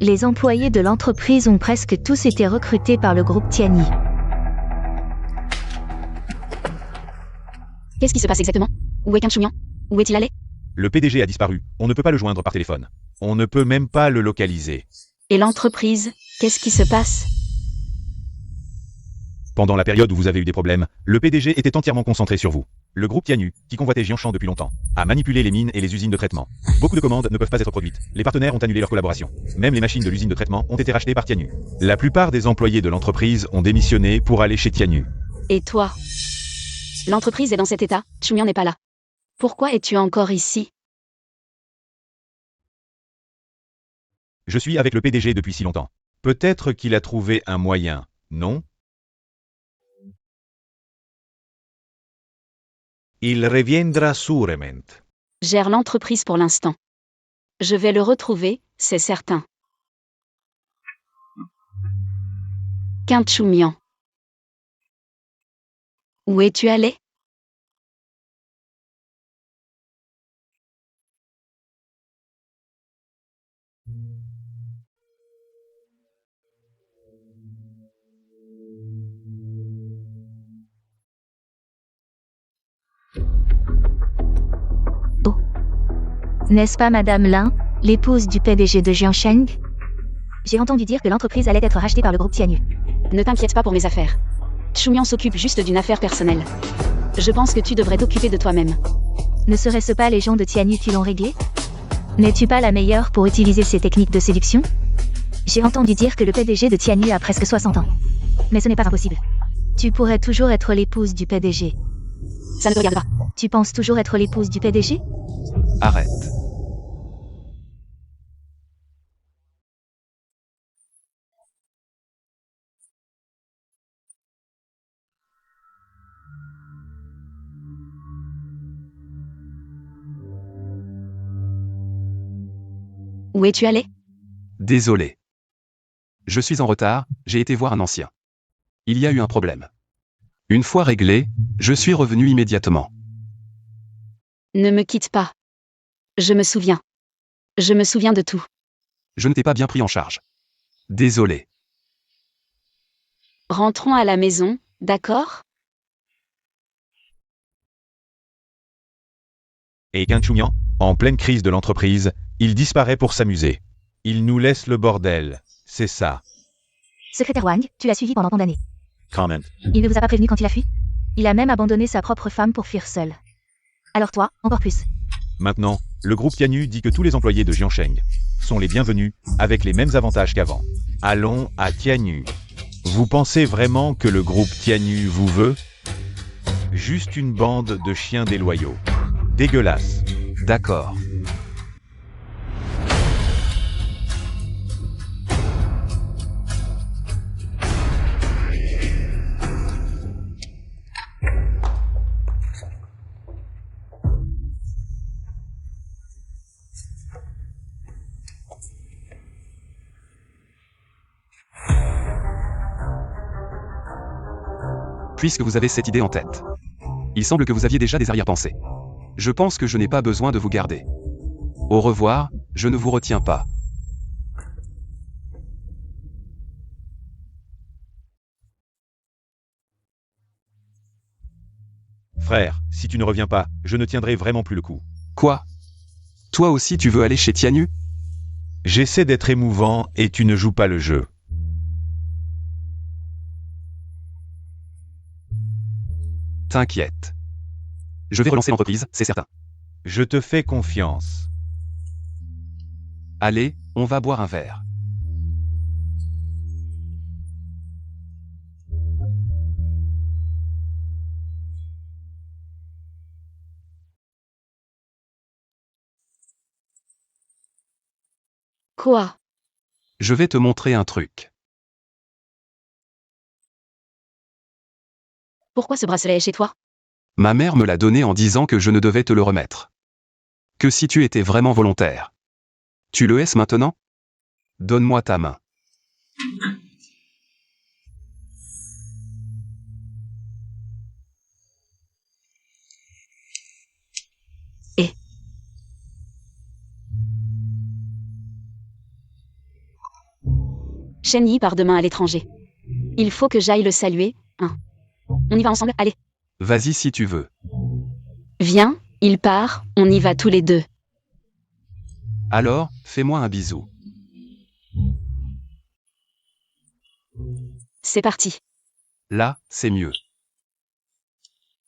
Les employés de l'entreprise ont presque tous été recrutés par le groupe Tianyi. Qu'est-ce qui se passe exactement? Où est Chumian? Où est-il allé? Le PDG a disparu, on ne peut pas le joindre par téléphone. On ne peut même pas le localiser. Et l'entreprise, qu'est-ce qui se passe? Pendant la période où vous avez eu des problèmes, le PDG était entièrement concentré sur vous. Le groupe Tianyu, qui convoitait Jianshan depuis longtemps, a manipulé les mines et les usines de traitement. Beaucoup de commandes ne peuvent pas être produites. Les partenaires ont annulé leur collaboration. Même les machines de l'usine de traitement ont été rachetées par Tianyu. La plupart des employés de l'entreprise ont démissionné pour aller chez Tianyu. Et toi? L'entreprise est dans cet état, Chumian n'est pas là. Pourquoi es-tu encore ici? Je suis avec le PDG depuis si longtemps. Peut-être qu'il a trouvé un moyen, non? Il reviendra sûrement. Gère l'entreprise pour l'instant. Je vais le retrouver, c'est certain. Quintchoumian. Où es-tu allé? N'est-ce pas Madame Lin, l'épouse du PDG de Jiansheng? J'ai entendu dire que l'entreprise allait être rachetée par le groupe Tianyu. Ne t'inquiète pas pour mes affaires. Choumian s'occupe juste d'une affaire personnelle. Je pense que tu devrais t'occuper de toi-même. Ne serait-ce pas les gens de Tianyu qui l'ont réglé? N'es-tu pas la meilleure pour utiliser ces techniques de séduction? J'ai entendu dire que le PDG de Tianyu a presque 60 ans. Mais ce n'est pas impossible. Tu pourrais toujours être l'épouse du PDG. Ça ne te regarde pas. Tu penses toujours être l'épouse du PDG? Arrête. Où es-tu allé? Désolé. Je suis en retard, j'ai été voir un ancien. Il y a eu un problème. Une fois réglé, je suis revenu immédiatement. Ne me quitte pas. Je me souviens. Je me souviens de tout. Je ne t'ai pas bien pris en charge. Désolé. Rentrons à la maison, d'accord? Et Quintchoumian, en pleine crise de l'entreprise, il disparaît pour s'amuser. Il nous laisse le bordel, c'est ça. Secrétaire Wang, tu l'as suivi pendant tant d'années. Comment. Il ne vous a pas prévenu quand il a fui? Il a même abandonné sa propre femme pour fuir seul. Alors toi, encore plus. Maintenant, le groupe Tianyu dit que tous les employés de Jiansheng sont les bienvenus, avec les mêmes avantages qu'avant. Allons à Tianyu. Vous pensez vraiment que le groupe Tianyu vous veut? Juste une bande de chiens déloyaux. Dégueulasse. D'accord. Puisque vous avez cette idée en tête. Il semble que vous aviez déjà des arrière-pensées. Je pense que je n'ai pas besoin de vous garder. Au revoir, je ne vous retiens pas. Frère, si tu ne reviens pas, je ne tiendrai vraiment plus le coup. Quoi? Toi aussi tu veux aller chez Tianyu? J'essaie d'être émouvant et tu ne joues pas le jeu. T'inquiète. Je vais relancer l'entreprise, c'est certain. Je te fais confiance. Allez, on va boire un verre. Quoi? Je vais te montrer un truc. Pourquoi ce bracelet est chez toi? Ma mère me l'a donné en disant que je ne devais te le remettre. Que si tu étais vraiment volontaire. Tu le es maintenant? Donne-moi ta main. Et Shen Yi part demain à l'étranger. Il faut que j'aille le saluer, hein. On y va ensemble, allez. Vas-y si tu veux. Viens, il part, on y va tous les deux. Alors, fais-moi un bisou. C'est parti. Là, c'est mieux.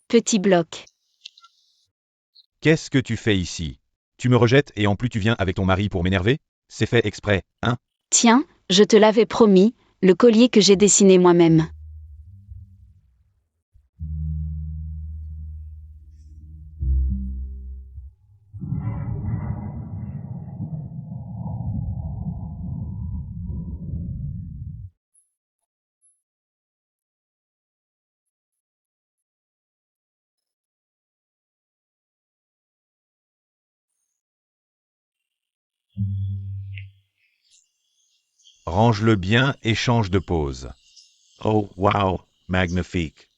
Petit bloc. Qu'est-ce que tu fais ici? Tu me rejettes et en plus tu viens avec ton mari pour m'énerver? C'est fait exprès, hein? Tiens, je te l'avais promis, le collier que j'ai dessiné moi-même. Range-le bien et change de pose. Oh, wow, magnifique.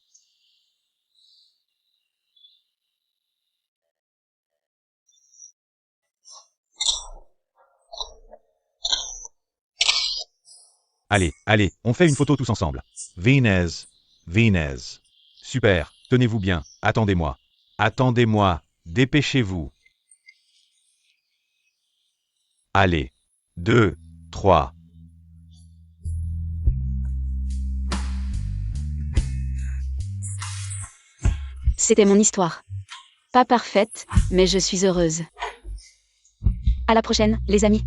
Allez, allez, on fait une photo tous ensemble. Venez, venez. Super, tenez-vous bien, attendez-moi. Attendez-moi, dépêchez-vous. Allez, 2, 3. C'était mon histoire. Pas parfaite, mais je suis heureuse. À la prochaine, les amis.